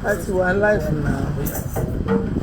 That's one life now.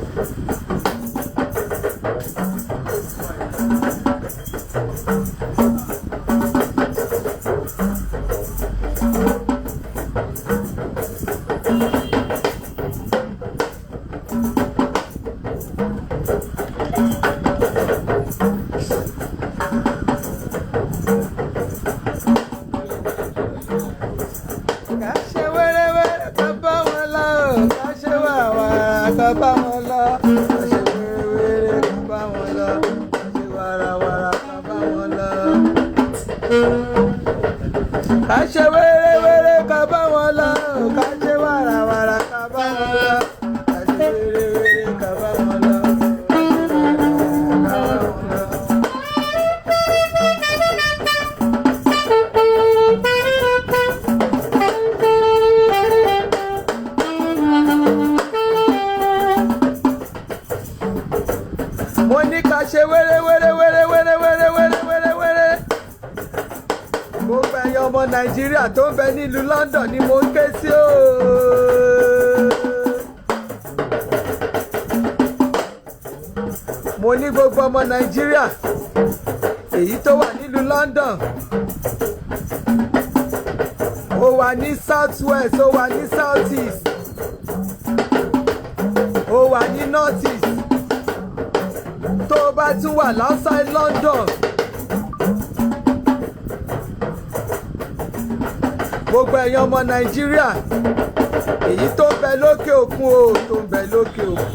Nàìjíríà tó ń bẹ nílùú London ni mo ń ké sí o. Mo ní gbogbo ọmọ Nàìjíríà èyí tó wà nílùú London, ó wà ní South West, ó wà ní South East, ó wà ní North East, tó bá tún wà outside London. Gbogbo ẹ̀yin ọmọ Nàìjíríà èyí tó ń bẹ lókè òkun o, tó ń bẹ lókè òkun.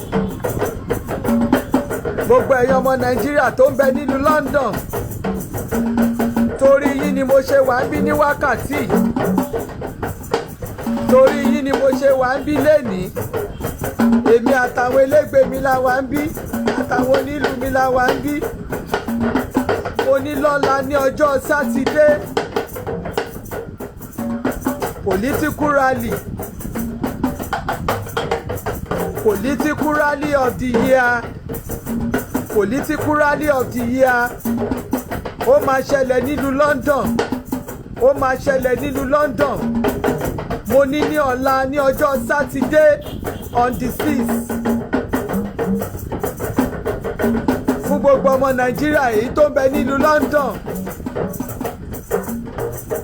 Gbogbo ẹ̀yin ọmọ Nàìjíríà tó ń bẹ nílùú London, torí yín ni mo ṣe wà ń bí ní wákàtí, torí yín ni mo ṣe wà ń bí lénìí. Èmi àtàwọn elégbè mi la wà ń bí, àtàwọn onílù mi la wà ń bí. Mo ní lọ́la ní ọjọ́ Sátidé political rally of the year, political rally of the year. Ó máa ṣẹlẹ̀ nílùú London, ó máa ṣẹlẹ̀ nílùú London. Mo ní ọ̀la ní ọjọ́ Sátidé on the 6th. Fún gbogbo ọmọ Nàìjíríà èyí tó ń bẹ nílùú London,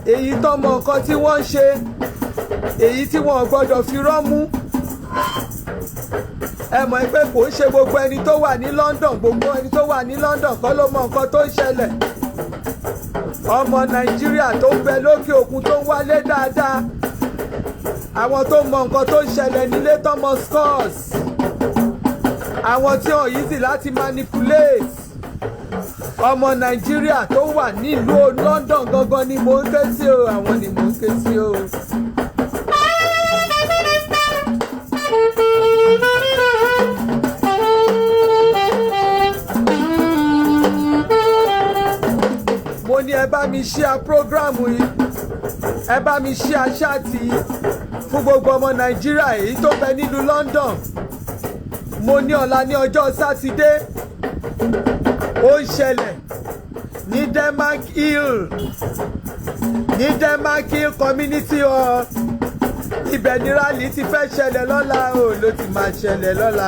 èyí tó mọ nǹkan tí wọ́n ń ṣe, èyí tí wọ́n gbọ́dọ̀ fi rọ́mú. Ẹ mọ̀ pé kò ń ṣe gbogbo ẹni tó wà ní London, gbogbo ẹni tó wà ní London kọ́ ló mọ nǹkan tó ń ṣẹlẹ̀. Ọmọ Nàìjíríà tó ń bẹ lókè òkun tó ń wálé dáadáa, àwọn tó mọ nǹkan tó ń ṣẹlẹ̀ nílé tó mọ scores, àwọn tí ò easy láti manipulate. Ọmọ Nàìjíríà tó wà nílùú London gangan ni mò ń ké sí o, àwọn ni mò ń ké sí o. Mo ní ẹ bá mi share prógrámù yìí, ẹ bá mi share ṣáàtì yìí fún gbogbo ọmọ Nàìjíríà èyí tó bẹ nílùú London. Mo ní ọ̀la ní ọjọ́ Sátidé, ó ń ṣẹlẹ̀ ní Denmark Hill, ní Denmark Hill Community Hall. Ibẹ̀ ni rally ti fẹ́ ṣẹlẹ̀ lọ́la o, ló ti máa ṣẹlẹ̀ lọ́la.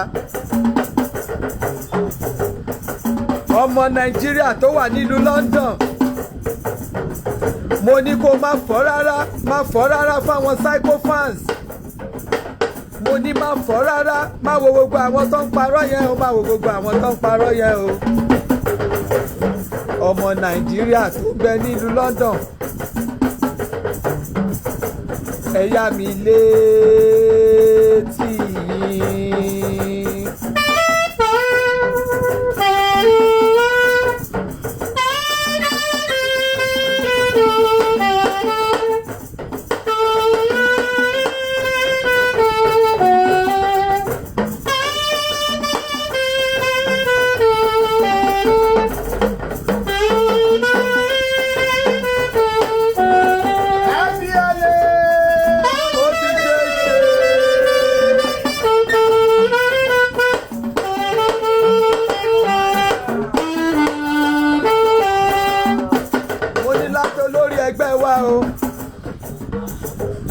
Ọmọ Nàìjíríà tó wà nílùú London, mo ní kó má fọ́ rárá fáwọn psycho fans. Mo ní má fọ́ rárá, má wo gbogbo àwọn tó ń parọ́ yẹn o, má wo gbogbo àwọn tó ń parọ́ yẹn o. Ọmọ Nàìjíríà tó bẹ nílùú London, ẹ yá mi létí yín.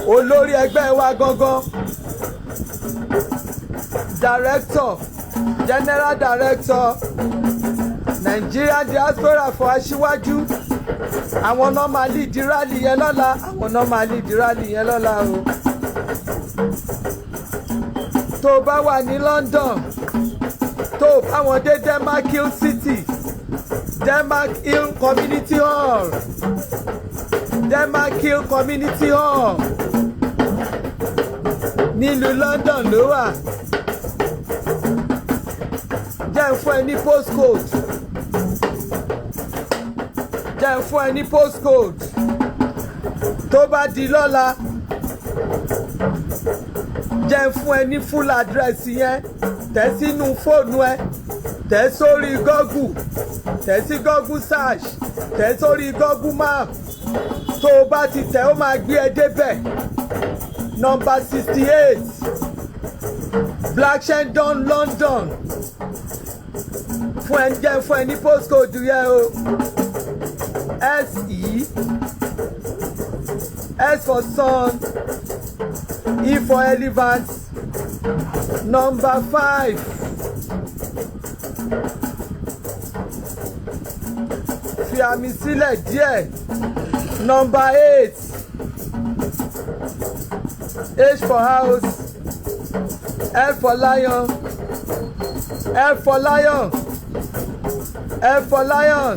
olórí ẹgbẹ́ wa gangan director general director Nigerian diaspora for Aṣíwájú àwọn náà máa lead rally yẹn lọ́la àwọn náà máa lead rally yẹn lọ́la o tó bá wà ní London tó bá wọn dé Denmark Hill City Denmark Hill Community Hall Denmark Hill Community Hall nílùú London ló wà jẹ́ fún ẹ ní postcode jẹ́ fún ẹ ní postcode tó bá di lọ́la jẹ́ fún ẹ ní full address yẹn tẹ̀ sínú fóònù ẹ tẹ̀ sórí Google tẹ̀ sí Google search tẹ̀ sórí Google map tó o bá ti tẹ̀ ó máa gbé ẹ débẹ̀ number 68 Blackstone London fún ẹ jẹ́ fún ẹ ní postcode yẹn o SE S for son E for elephant number 5 fi àmì sílẹ̀ díẹ̀ number 8 H for house L for lion L for lion L for lion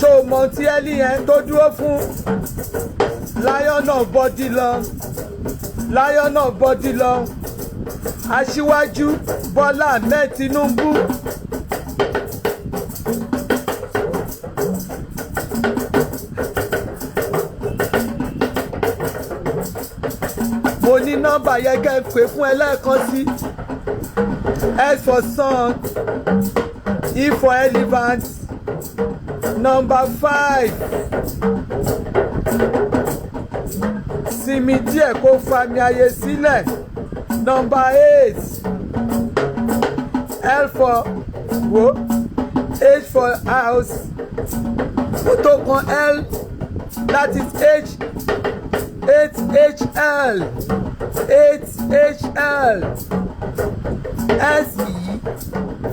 ṣó mọ tí ẹlí yẹn tó dúró fún lion of body long lion of body long Aṣíwájú Bọ́lá Ahmed Tinubu mo ní nọ́mbà yẹn kẹ́ pè fún ẹ lẹ́ẹ̀kan sí S for son E for elephant number 5 sinmi díẹ̀ kó fami ayé sílẹ̀ number 8 L for wo H for house tó kan L that is H 8HL 8HL SE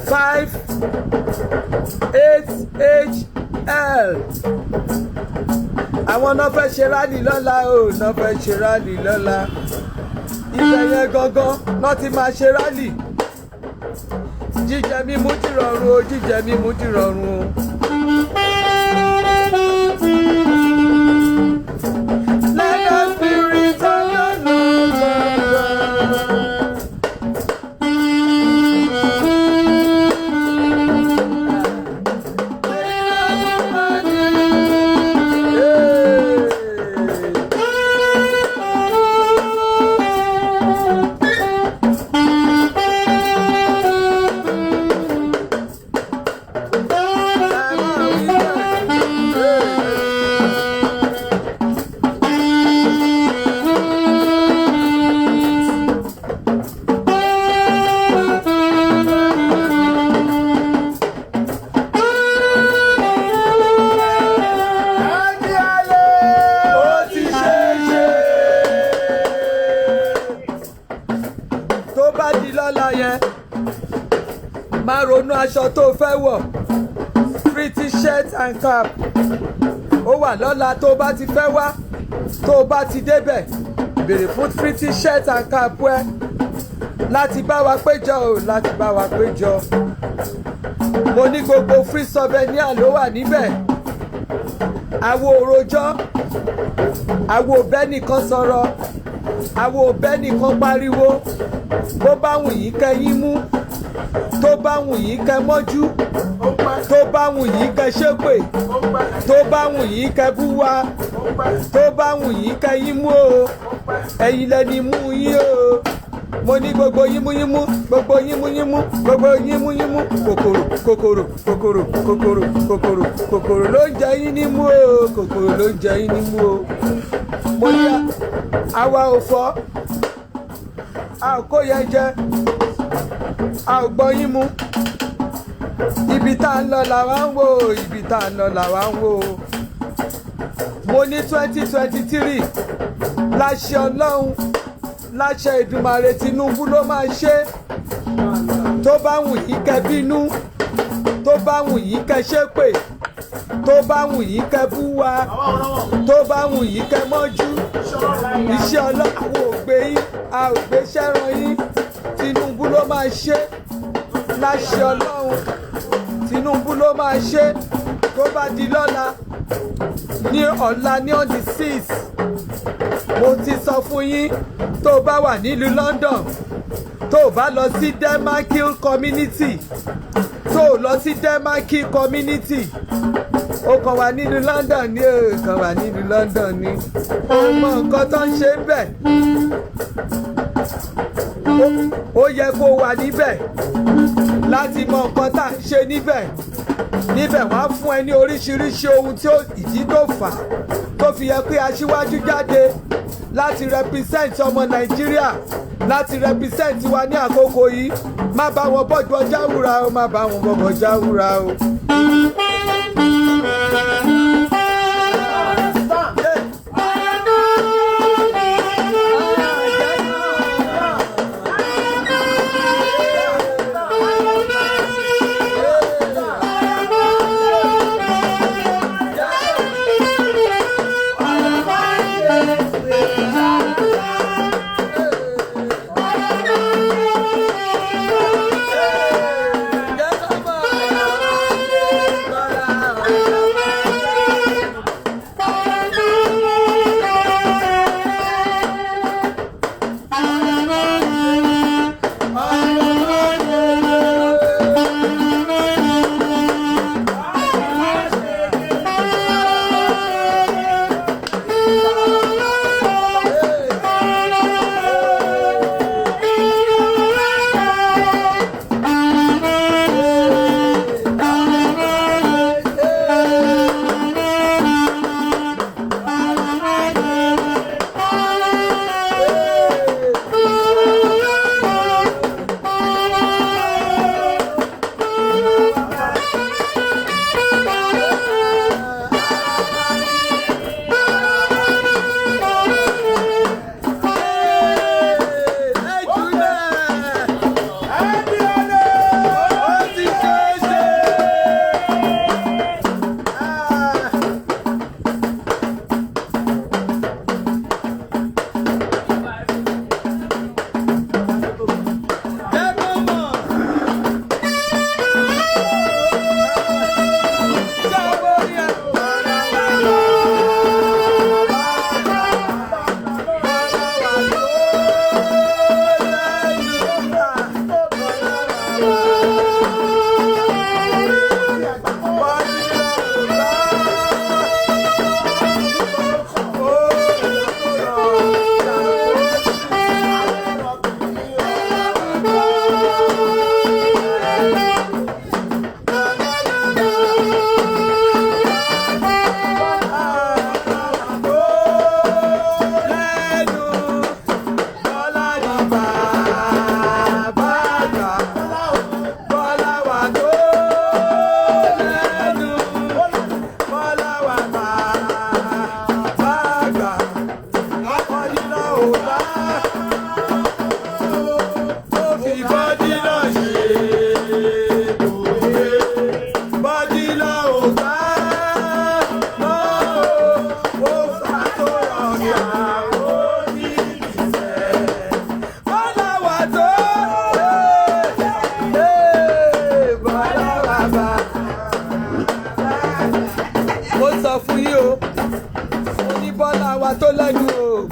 5 8HL àwọn náà fẹ́ ṣe rálì lọ́la o náà fẹ́ ṣe rálì lọ́la ibẹ̀ yẹn gangan náà ti máa ṣe rálì jíjẹ mímú ti rọrùn o jíjẹ mímú ti rọrùn o. Má ronú aṣọ tó fẹ́ wọ̀ free t-shirt and cap ó wà lọ́la tó bá ti fẹ́ wá tó bá ti débẹ̀ béèrè fún free t-shirt and cap ẹ láti bá wa péjọ o láti bá wa péjọ mo ní gbogbo free souvenir ló wà níbẹ̀ àwo òròjọ́ àwo òbẹ́ nìkan sọ̀rọ̀ àwo òbẹ́ nìkan pariwo bó bá wù yín kẹ́yìn mú tó bá wù yín kẹ́ mọ́jú tó bá wù yín kẹ́ ṣépè tó bá wù yín kẹ́ búwa tó bá wù yín kẹ́ yín mú o ẹ̀yin lẹni mú yín o mo ní gbogbo yímúyímú gbogbo yímúyímú gbogbo yímúyímú kòkòrò kòkòrò kòkòrò kòkòrò kòkòrò kòkòrò ló ń jẹ yín nímú o kòkòrò ló ń jẹ yín nímú o mo ní àwa ò fọ́ a ò kó yẹn jẹ a ò gbọ́ yín mú ibi tá ń lọ làwa ń wò ibi tá ń lọ làwa ń wò mo ní 2023 láṣẹ Ọlọ́run láṣẹ Èdùmàrè Tinubu ló máa ṣe. Tó bá wù yín kẹ́ bínú, tó bá wù yín kẹ́ ṣépè, tó bá wù yín kẹ́ bú wa, tó bá wù yín kẹ́ mọ́jú. Iṣẹ́ Ọlọ́run ò gbé yín, a ò gbé ṣẹ́ran yín. Tinubu ló máa ṣe láṣẹ Ọlọ́run. Tinubu ló máa ṣe. Tó bá di lọ́la ní ọ̀la ní on the 6th, mo ti sọ fún yín tó bá wà nílùú London, tó bá lọ sí Denmark community, tó lọ sí Denmark community, ó kàn wà nílùú London ní kàn wà nílùú London ní ó mọ nǹkan tó ń ṣe ń bẹ̀. Ó yẹ kó wà níbẹ̀ láti mọ nǹkan tá à ń ṣe níbẹ̀. Níbẹ̀ wọ́n á fún ẹ ní oríṣiríṣi ohun tí ìdí tó fà á tó fi yẹ pé aṣíwájú jáde láti represent ọmọ Nàìjíríà, láti represent wa ní àkókò yìí. Má bá wọn bọ́jú ọjà wúra o, má bá wọn bọ́jú ọjà wúra o.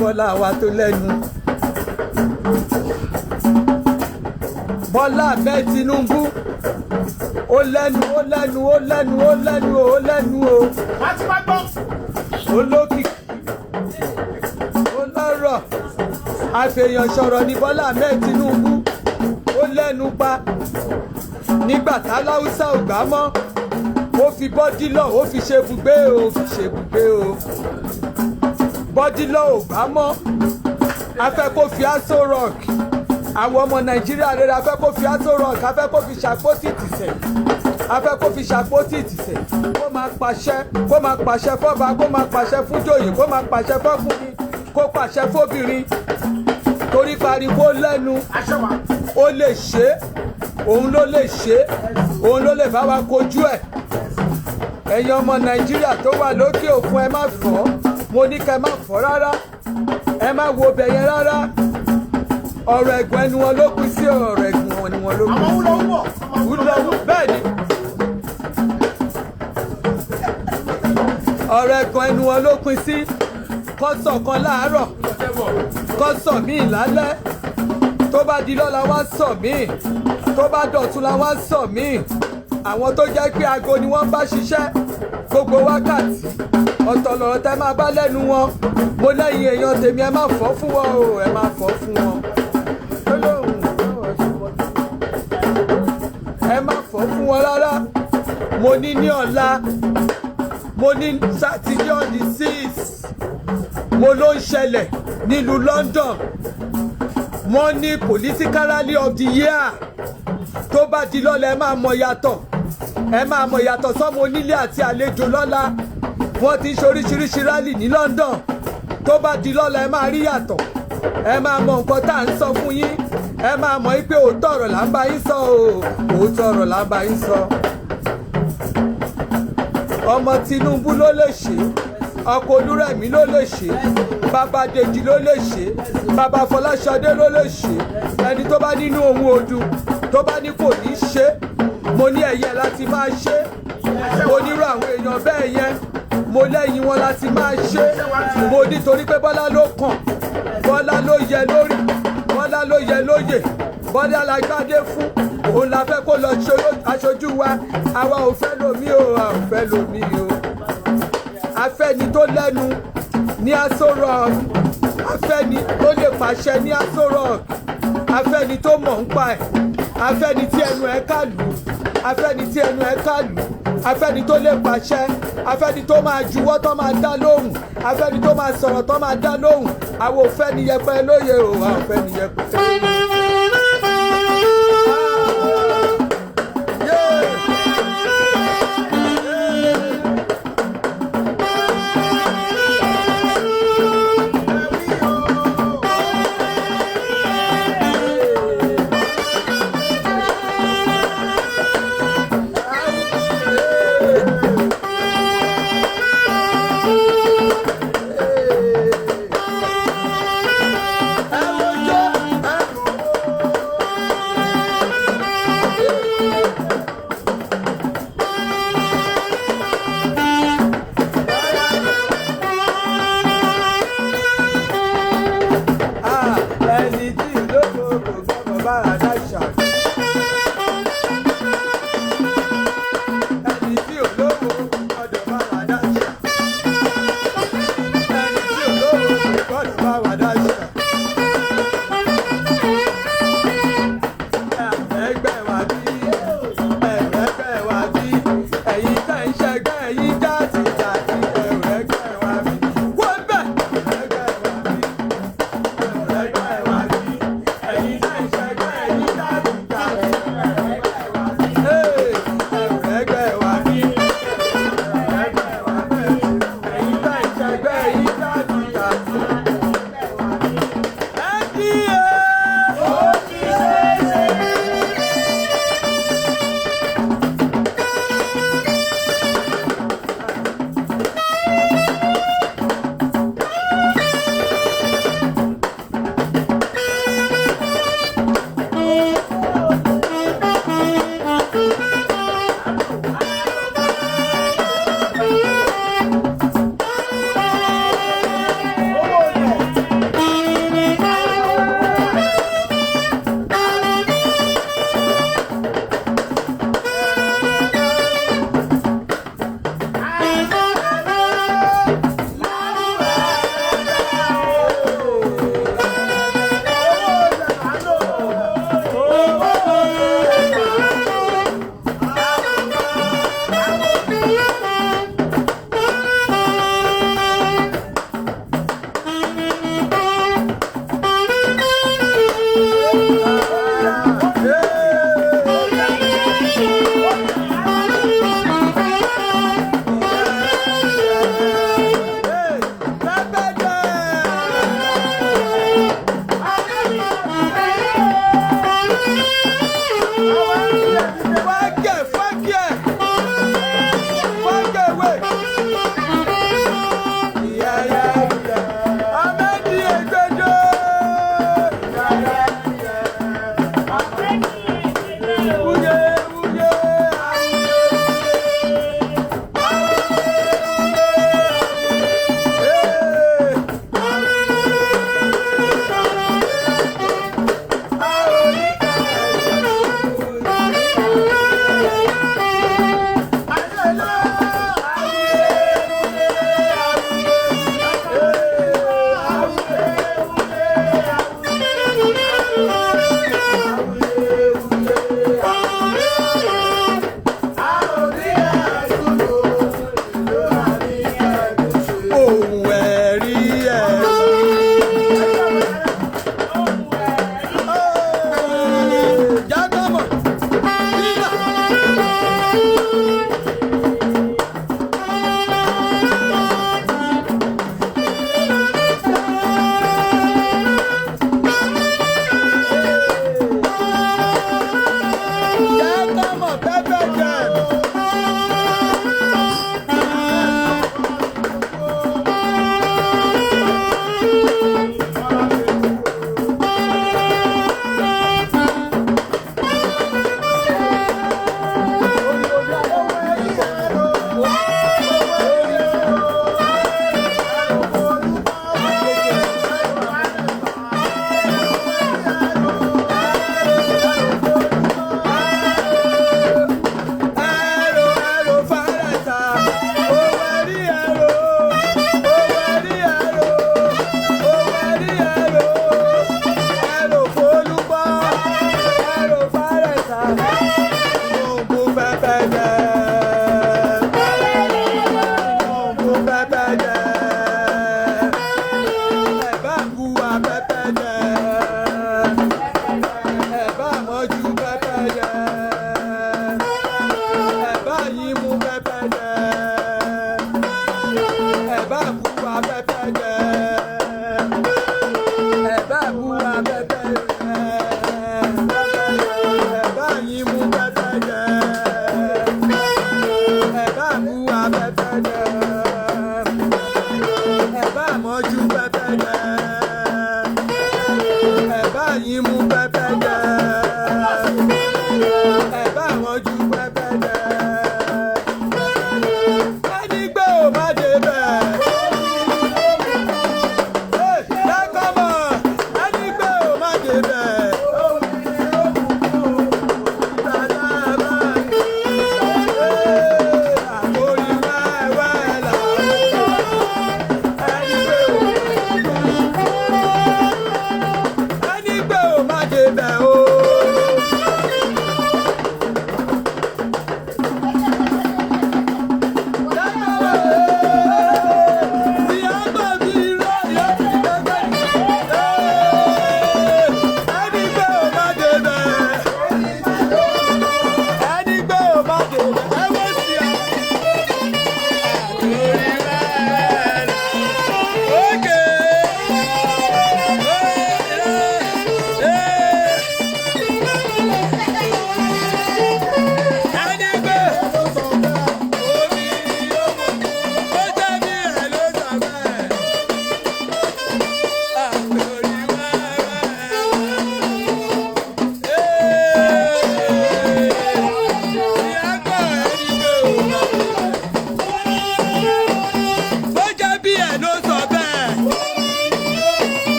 Bọ́lá wa tó lẹ́nu. Bọ́lá Ahmed Tinubu ó lẹ́nu ó lẹ́nu ó lẹ́nu ó lẹ́nu ó lẹ́nu o. Olókìkí olọ́rọ̀ àfẹ̀yàn sọ̀rọ̀ ní Bọ́lá Ahmed Tinubu ó lẹ́nu pa. Nígbà táláúsá ò gbà mọ́ ó fi bọ́dílọ̀ ó fi ṣe bùgbé o, fi ṣe bùgbé o. Bọ́dílọ̀ ò gbà mọ́ a fẹ́ kó fi Aso Rock, àwọn ọmọ Nàìjíríà rere a fẹ́ kó fi Aso Rock, a fẹ́ kó fi ṣàpótì tìṣẹ̀, a fẹ́ kó fi ṣàpótì tìṣẹ̀, kó máa pàṣẹ fọ́ba, kó máa pàṣẹ fún jòyè, kó máa pàṣẹ fọ́kùnrin, kó pàṣẹ fóbìnrin torí pariwo lẹ́nu ó lè ṣe òun ló lè ṣe òun ló lè bá wa kojú ẹ̀. ẹ̀yin ọmọ nàìjíríà tó wà lókè òkun ẹ má fọ́ mo ní kẹ́ má fọ́ rárá ẹ má wo bẹ̀yẹn rárá ọ̀rọ̀ ẹ̀gùn ẹnu wọn ló pín sí ọ̀rọ̀ ẹ̀gùn wọn ni wọn ló pín sí. bẹ́ẹ̀ ni ọ̀rọ̀ ẹ̀gùn ẹnu wọn ló pín sí kọ́sọ̀ kan láàárọ̀ kọ́sọ̀ míì lálẹ́ tó bá di lọ́la wá sọ̀ míì tó bá dọ̀tún la wá sọ̀ míì àwọn tó jẹ́ pé aago ni wọ́n bá ṣiṣẹ́ gbogbo wákàtí ọ̀tọ̀ lọ̀rọ̀ tẹ́ máa bá lẹ́nu wọn mo lẹ́yìn èèyàn tèmi ẹ má fọ́ fún wọn o ẹ má fọ́ fún wọn ẹ má fọ́ fún wọn rárá mo ní ní ọ̀la mo ní sátidé on the 6th mo ló ń ṣẹlẹ̀ nílùú London wọ́n ní political rally of the year tó bá di lọ́la ẹ máa mọ yàtọ̀ sọ́mọ onílé àti àlejò lọ́la wọ́n ti ń ṣe oríṣiríṣi rally ní London tó bá di lọ́la ẹ máa rí yàtọ̀ ẹ máa mọ nǹkan tá à ń sọ fún yín ẹ máa mọ̀ pé òótọ́ ọ̀rọ̀ là ń bá yín sọ òótọ́ ọ̀rọ̀ là ń bá yín sọ. ọmọ Tinubu ló lè ṣe ọkọ Olúrẹ̀mí ló lè ṣe bàbá Dèjì ló lè ṣe bàbá Fọláṣadé ló lè ṣe ẹni tó bá nínú ohun odù tó bá ní kò ní ṣe mo ní ẹ̀yẹ láti máa ṣe onírú àwọn èèyàn bẹ́ẹ̀ yẹn mo lẹ́yìn wọn láti máa ṣe mo nítorí pé Bọ́lá ló kàn Bọ́lá ló yẹ lórí Bọ́lá ló yẹ lóyè Bọ́lá la gbádé fún òun la fẹ́ kó lọ aṣojú wa àwa ò fẹ́ lomi o a ò fẹ́ lomi o afẹ́ni tó lẹ́nu ní Aso Rock afẹ́ni tó lè pàṣẹ ní Aso Rock afẹ́ni tó mọ̀ ń pa ẹ̀ afẹ́ni tí ẹnu ẹ̀ ká lù afẹ́ni tí ẹnu ẹ̀ ká lù afẹ́ni tó lè pàṣẹ afẹ́ni tó máa juwọ́ tó máa dá lóhùn afẹ́ni tó máa sọ̀rọ̀ tó máa dá lóhùn àwọn ò fẹ́ ni yẹpẹrẹ lóye o àwọn ò fẹ́ ni yẹpẹrẹ.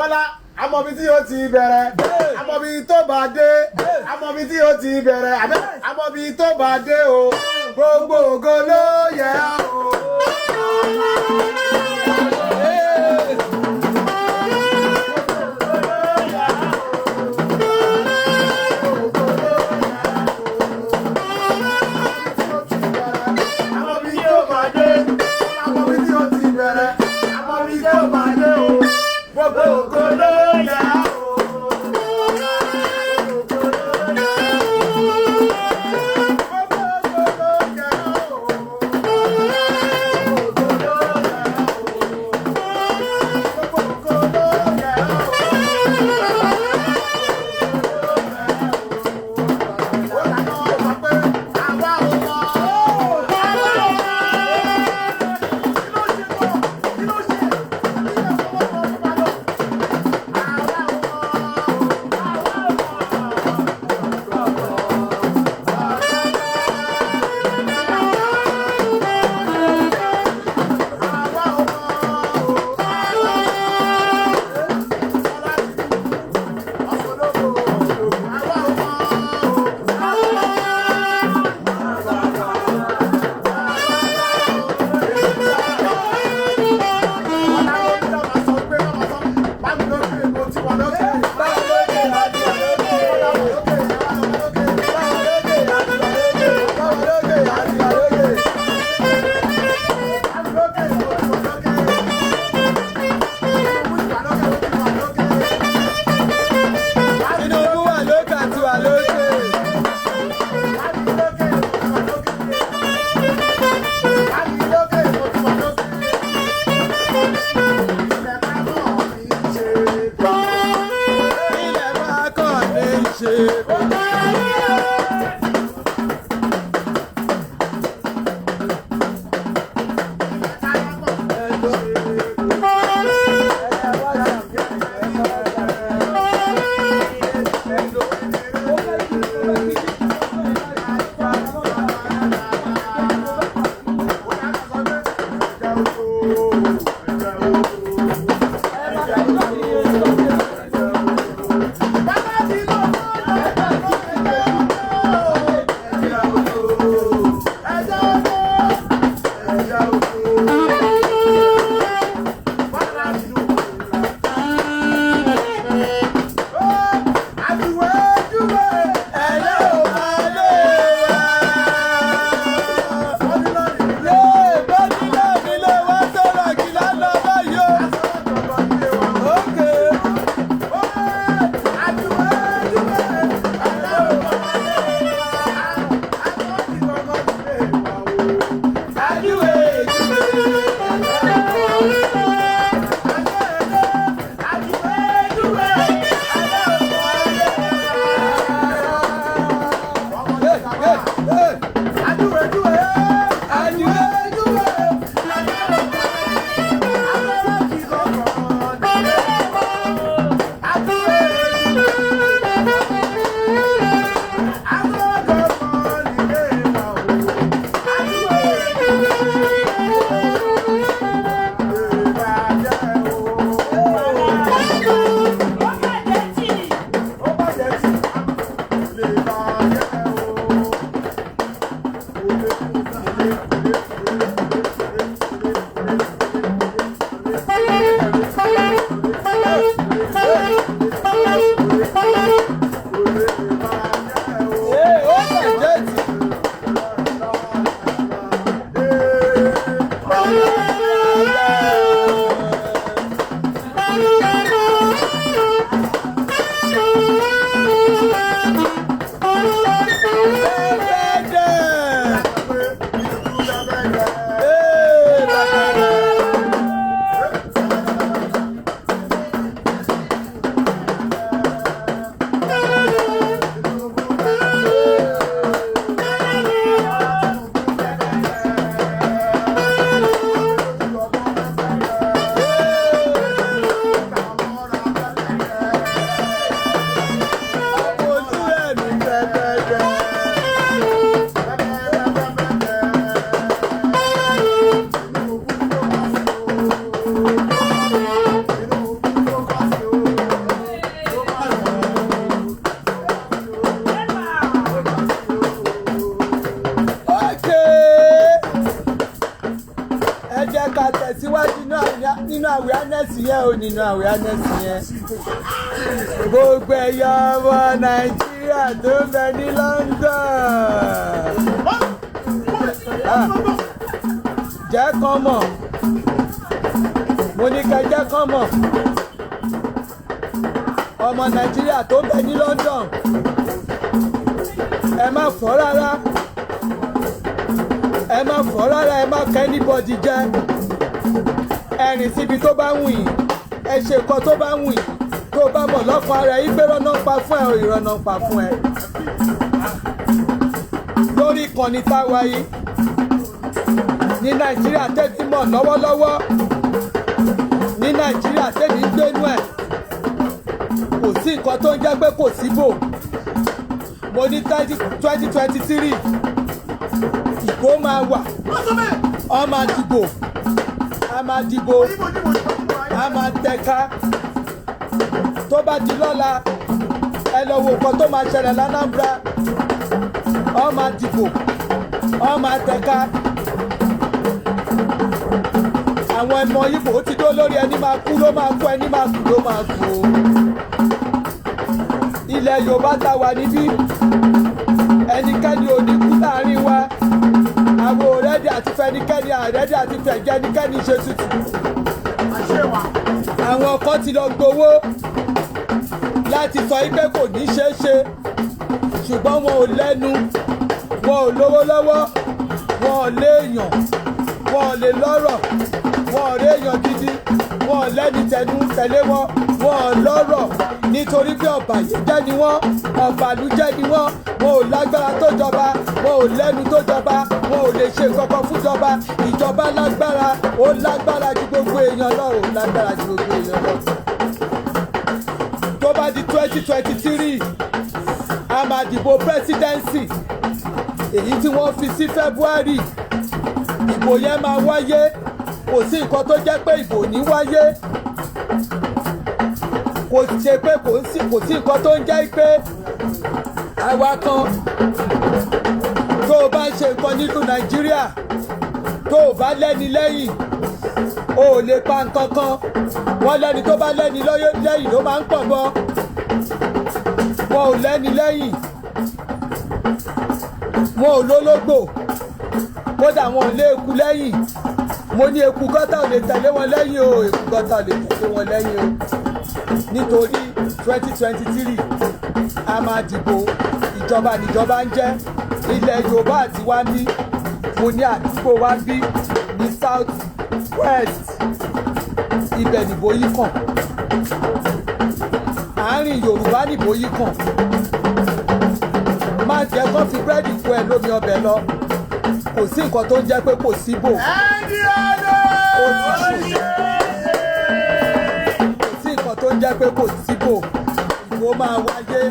Bọ́lá amọ̀bi tí ó ti bẹ̀rẹ̀ amọ̀bi tó bá dé amọ̀bi tí ó ti bẹ̀rẹ̀ amọ̀bi tó bá dé o gbogbo ògo ló yẹ o. awareness yẹn o nínú awareness yẹn gbogbo ẹ̀yà ọmọ Nàìjíríà tó ń bẹ ní London jẹ́ kán mọ̀ mo ní ká jẹ́ kán mọ̀ ọmọ Nàìjíríà tó ń bẹ ní London ẹ má fọ́ rárá ẹ má fọ́ rárá ẹ má kẹ́ anybody jẹ ẹ rìn síbi tó bá wù yín ẹ ṣe nǹkan tó bá wù yín tó bá mọ̀ lọ́kàn ara yín pé rọ́nà pa fún ẹ o ìrọ̀nà pa fún ẹ lórí ìkànnì táwa yìí ní Nàìjíríà tẹ́tí mọ̀ lọ́wọ́lọ́wọ́ ní Nàìjíríà tẹ́tí ń gbénú ẹ̀ kò sí nǹkan tó ń jẹ́ pé kò síbò mo ní 2023 ìbò máa wà ọ máa dìbò a máa dìbò a máa tẹ̀ka tó bá di lọ́la ẹ lọ wo nǹkan tó máa ṣẹlẹ̀ l'Anambra ọ máa dìbò ọ máa tẹ̀ka àwọn ẹmọ Ìgbò ó ti dó lórí ẹni máa kú ló máa kú ẹni máa kú ló máa kú ilẹ̀ Yorùbá tá wà níbí ẹnikẹ́ni ò ní kú láàrin wa àwọn òrẹ́dì àti fẹnikẹ́ni àrẹ́dì àti fẹ̀jẹ̀nikẹ́ni ṣe tutù àwọn kan ti lọ gbowó láti sọ pé kò ní ṣeé ṣe ṣùgbọ́n wọn ò lẹ́nu wọn ò lówó lọ́wọ́ wọn ò léèyàn wọn ò lè lọ́rọ̀ wọn ò réèyàn gidi wọn ò lẹ́ni tẹnu tẹ̀lé wọn wọn ò lọ́rọ̀ nítorí pé ọ̀bàyéjẹ́ ni wọ́n ọ̀bàlújẹ́ ni wọ́n wọn ò lágbára tó jọba wọn ò lẹ́nu tó jọba wọn ò lè ṣe kankan fún jọba ìjọba lágbára ó lágbára ju gbogbo èèyàn lọ ó lágbára ju gbogbo èèyàn lọ. tó bá di 2023 a máa dìbò presidency èyí tí wọ́n fi sí February ìbò yẹn máa wáyé kò sí nǹkan tó jẹ́ pé ìbò ní wáyé kò ṣe pé kò sí nǹkan tó ń jẹ́ pé àwa kan tó o bá ń ṣe nǹkan nínú Nàìjíríà tó o bá lẹ́ni lẹ́yìn o ò lè pa nǹkan kan wọ́n lẹ́ni tó bá lẹ́ni lẹ́yìn ló máa ń pọ̀ bọ́ wọn ò lẹ́ni lẹ́yìn wọn ò lólógbò kódà wọn ò lé eku lẹ́yìn mo ní eku gọ́tà ò lè tẹ̀lé wọn lẹ́yìn o eku gọ́tà ò lè tẹ̀lé wọn lẹ́yìn o nítorí 2023 a máa dìbò ìjọba níjọba ń jẹ́ ilẹ̀ Yorùbá àti wá bí mo ní àdúgbò wá bí ní South West ibẹ̀ nìbò yìí kàn àárín Yorùbá nìbò yìí kàn má jẹ́ kó fi búrẹ́dì fún ẹ lómi ọbẹ̀ lọ kò sí nǹkan tó ń jẹ́ pé kò síbò kò sí nǹkan tó ń jẹ́ pé kò síbò ìbò máa wáyé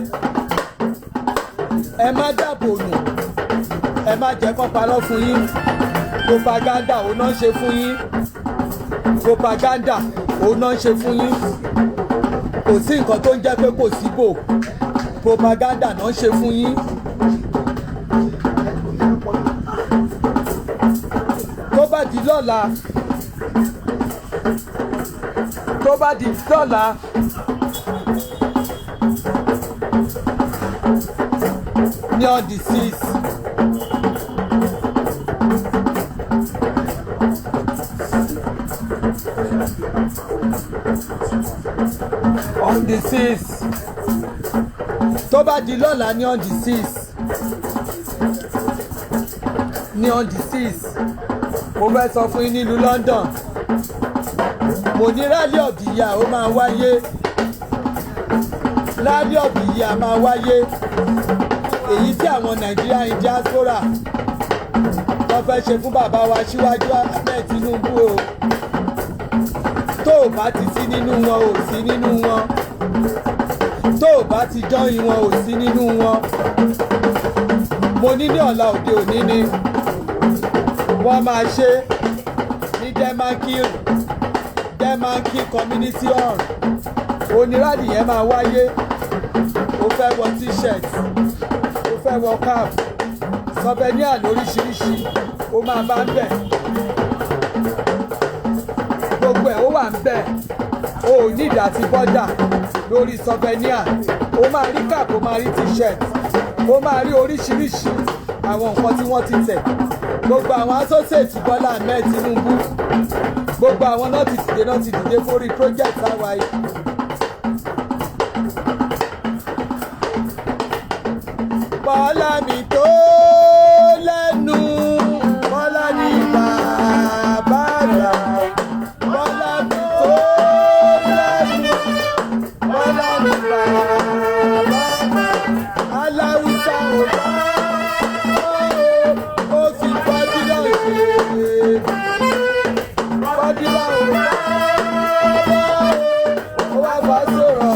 ẹ má dàbò nù ẹ má jẹ́ kó parọ́ fún yín propaganda òun náà ń ṣe fún yín propaganda òun náà ń ṣe fún yín kò sí nǹkan tó ń jẹ́ pé kò síbò propaganda náà ń ṣe fún yín. tó bá di lọ́la ní on the 6th on the 6th tó bá di lọ́la ní on the 6th ní on the 6th mo fẹ́ sọ fún yín nílùú London mo ní rally of the year ó máa wáyé rally of the year máa wáyé èyí tí àwọn Nigerian diaspora wọ́n fẹ́ ṣe fún bàbá wa Síwájú Ahmed Tinubu o tó o bá ti sí nínú wọn ò sí nínú wọn tó o bá ti jọyìn wọn ò sí nínú wọn mo ní ní ọ̀la òde òní ni wọ́n máa ṣe ní Demankil community hall onírádì yẹn máa wáyé ó fẹ́ wọ t-shirt ó fẹ́ wọ cap souvenir lóríṣiríṣi ó máa bá ń bẹ̀ gbogbo ẹ̀ ó wà ń bẹ̀ o ò ní ìdá ti bọ́dà lórí souvenir o máa rí cap o máa rí t-shirt o máa rí oríṣiríṣi àwọn nǹkan tí wọ́n ti tẹ̀ gbogbo àwọn associate Bọ́lá Ahmed Tinubu gbogbo àwọn náà ti dìde fórí project àwa yìí. Bọ́lá mi tó lẹ́nu Bọ́lá ní bàbá rà Bọ́lá mi tó lẹ́nu Bọ́lá ní bàbá rà aláwùsá ò bá ó fi bọ́dílà ṣe bọ́dílà ò bá ó wá bá sọ̀rọ̀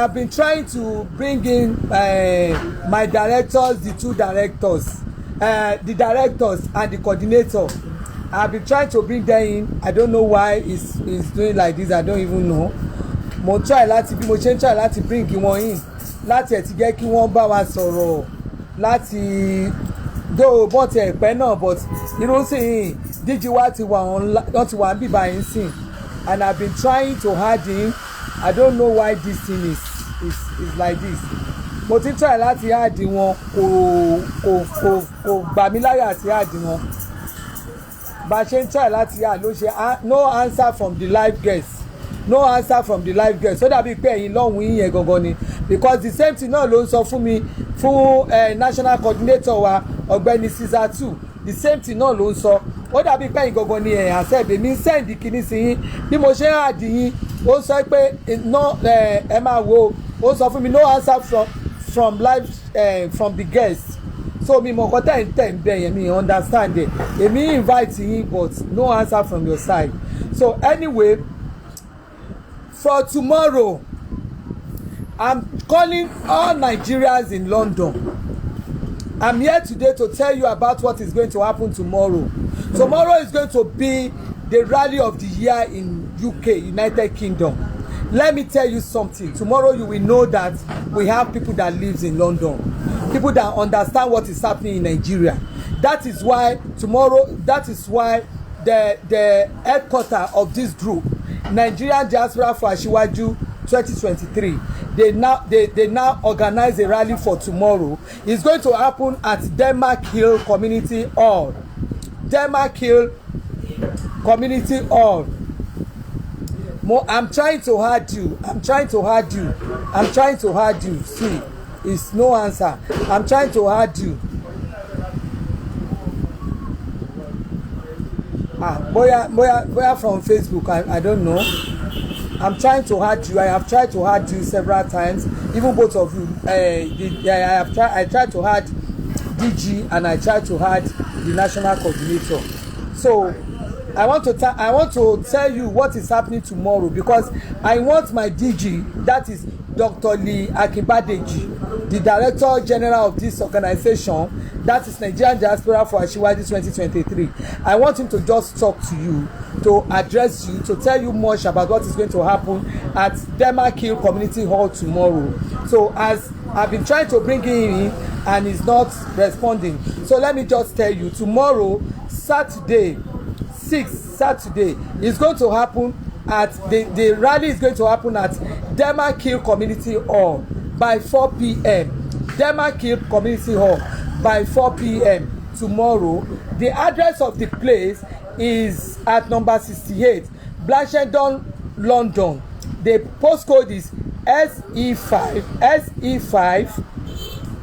I've been trying to bring in my directors, the two directors, the directors and the coordinator. I've been trying to bring them in. I don't know why he's doing like this. I don't even know. Mo try láti bí mo ṣe ń try láti bring wọn in láti ẹ̀ ti jẹ́ kí wọ́n bá wa sọ̀rọ̀ láti do bọ́ọ̀tì ẹ̀pẹ́ náà but irú sìn díjí wa ti wà ń bíbá yín sìn and I've been trying to add in. I don't know why this thing is like this. Mo ti try láti add wọn kò gbà mí láyè àti add wọn. Bá a ṣe ń try láti add ló ṣe no answer from the live guest. No answer from the live guest. So dàbí pé ẹ̀yin lọ́hùn yín yẹn gangan ni because the same thing náà ló ń sọ fún mi fún national coordinator wa ọ̀gbẹ́ni Caesar 2 the same thing náà ló ń sọ ó dàbí pé ẹ̀yin gangan ni ẹ̀yàn àṣẹ̀bẹ̀ mi send kìíní sí yín bí mo ṣe ń add yín ó sọ pé ẹ máa wo ó sọ fún mi no answer from live from the guest so mi mọ̀ nǹkan tẹ̀ ń bẹ̀ yẹn mi understand it èmi invite yín but no answer from your side so anyway for tomorrow I'm calling all Nigerians in London. I'm here today to tell you about what is going to happen tomorrow. Tomorrow is going to be the rally of the year in UK, United Kingdom. Let me tell you something. Tomorrow you will know that we have people that lives in London. People that understand what is happening in Nigeria. That is why tomorrow, that is why the headquarters of this group, Nigerian Diaspora for Asiwaju 2023, they now organize a rally for tomorrow. It's going to happen at Denmark Hill Community Hall. Denmark Hill Community Hall. I'm trying to add you. See, it's no answer. I'm trying to add you. Boya from Facebook. I don't know. I'm trying to add you. I have tried to add you several times. Even both of you. I tried to add DG and I tried to add the national coordinator. So I want to tell you what is happening tomorrow because I want my DG, that is Dr. Lee Akinbadeji, the Director General of this organization, that is Nigerian Diaspora for Asiwaju 2023. I want him to just talk to you, to address you, to tell you much about what is going to happen at Denmark Hill Community Hall tomorrow. So as I've been trying to bring him in and he's not responding. So let me just tell you, tomorrow, Saturday, is going to happen at the rally is going to happen at Denmark Hill Community Hall by 4 p.m. Denmark Hill Community Hall by 4 p.m. tomorrow. The address of the place is at number 68 Blanchardon, London. The postcode is SE5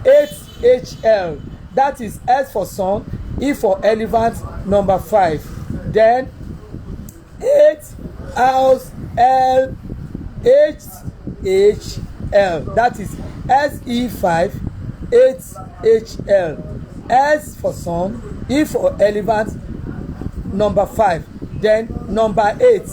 8HL. That is S for son, E for elephant, number 5. Then 8 house L HHL. That is SE5 8HL. S for son, E for elephant, number 5. Then number 8,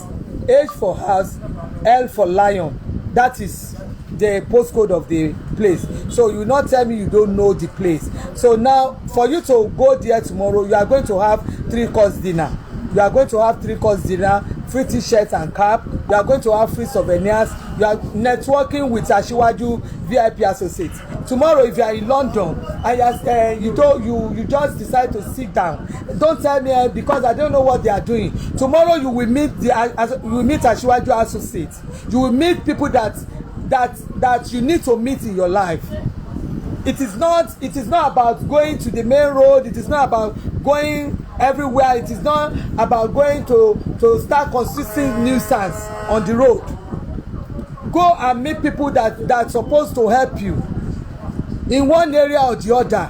H for house, L for lion. That is the postcode of the place. So you not tell me you don't know the place. So now for you to go there tomorrow, you are going to have 3-course dinner. You are going to have 3-course dinner, free t-shirt and cap. You are going to have free souvenirs. You are networking with Asiwaju VIP associates. Tomorrow, if you are in London and you just decide to sit down, don't tell me because I don't know what they are doing. Tomorrow you will meet Asiwaju associates. You will meet people that you need to meet in your life. It is not about going to the main road. It is not about going everywhere. It is not about going to start consistent nuisance on the road. Go and meet people that's supposed to help you in one area or the other.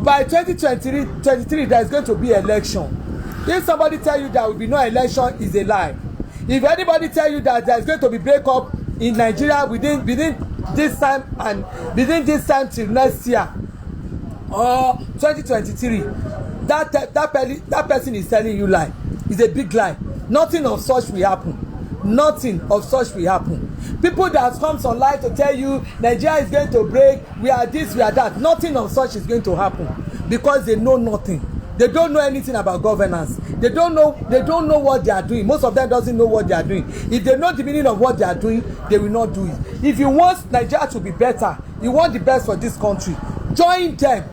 By 2023 there is going to be election. If somebody tell you there will be no election, is a lie. If anybody tell you that there is going to be breakup in Nigeria within this time till next year or 2023, that person is telling you lie. It's a big lie. Nothing of such will happen. nothing of such will happen. People that comes online to tell you Nigeria is going to break, we are this, we are that, nothing of such is going to happen because they know nothing. They don't know anything about governance. They don't know what they are doing. Most of them doesn't know what they are doing. If they know the meaning of what they are doing, they will not do it. If you want Nigeria to be better, you want the best for this country, join them.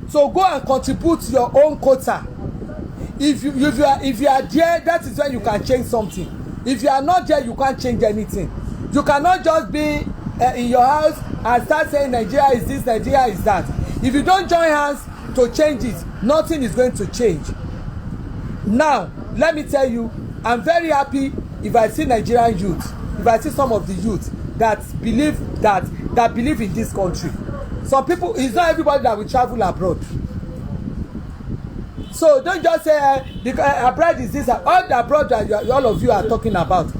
So go and contribute your own quota. If you are there, that is when you can change something. If you are not there, you can't change anything. You cannot just be in your house and start saying Nigeria is this, Nigeria is that. If you don't join hands to change it, nothing is going to change. Now, let me tell you, I'm very happy if I see Nigerian youth, if I see some of the youth that believe in this country. Some people, it's not everybody that will travel abroad. So don't just say abroad is this, all the abroad that all of you are talking about.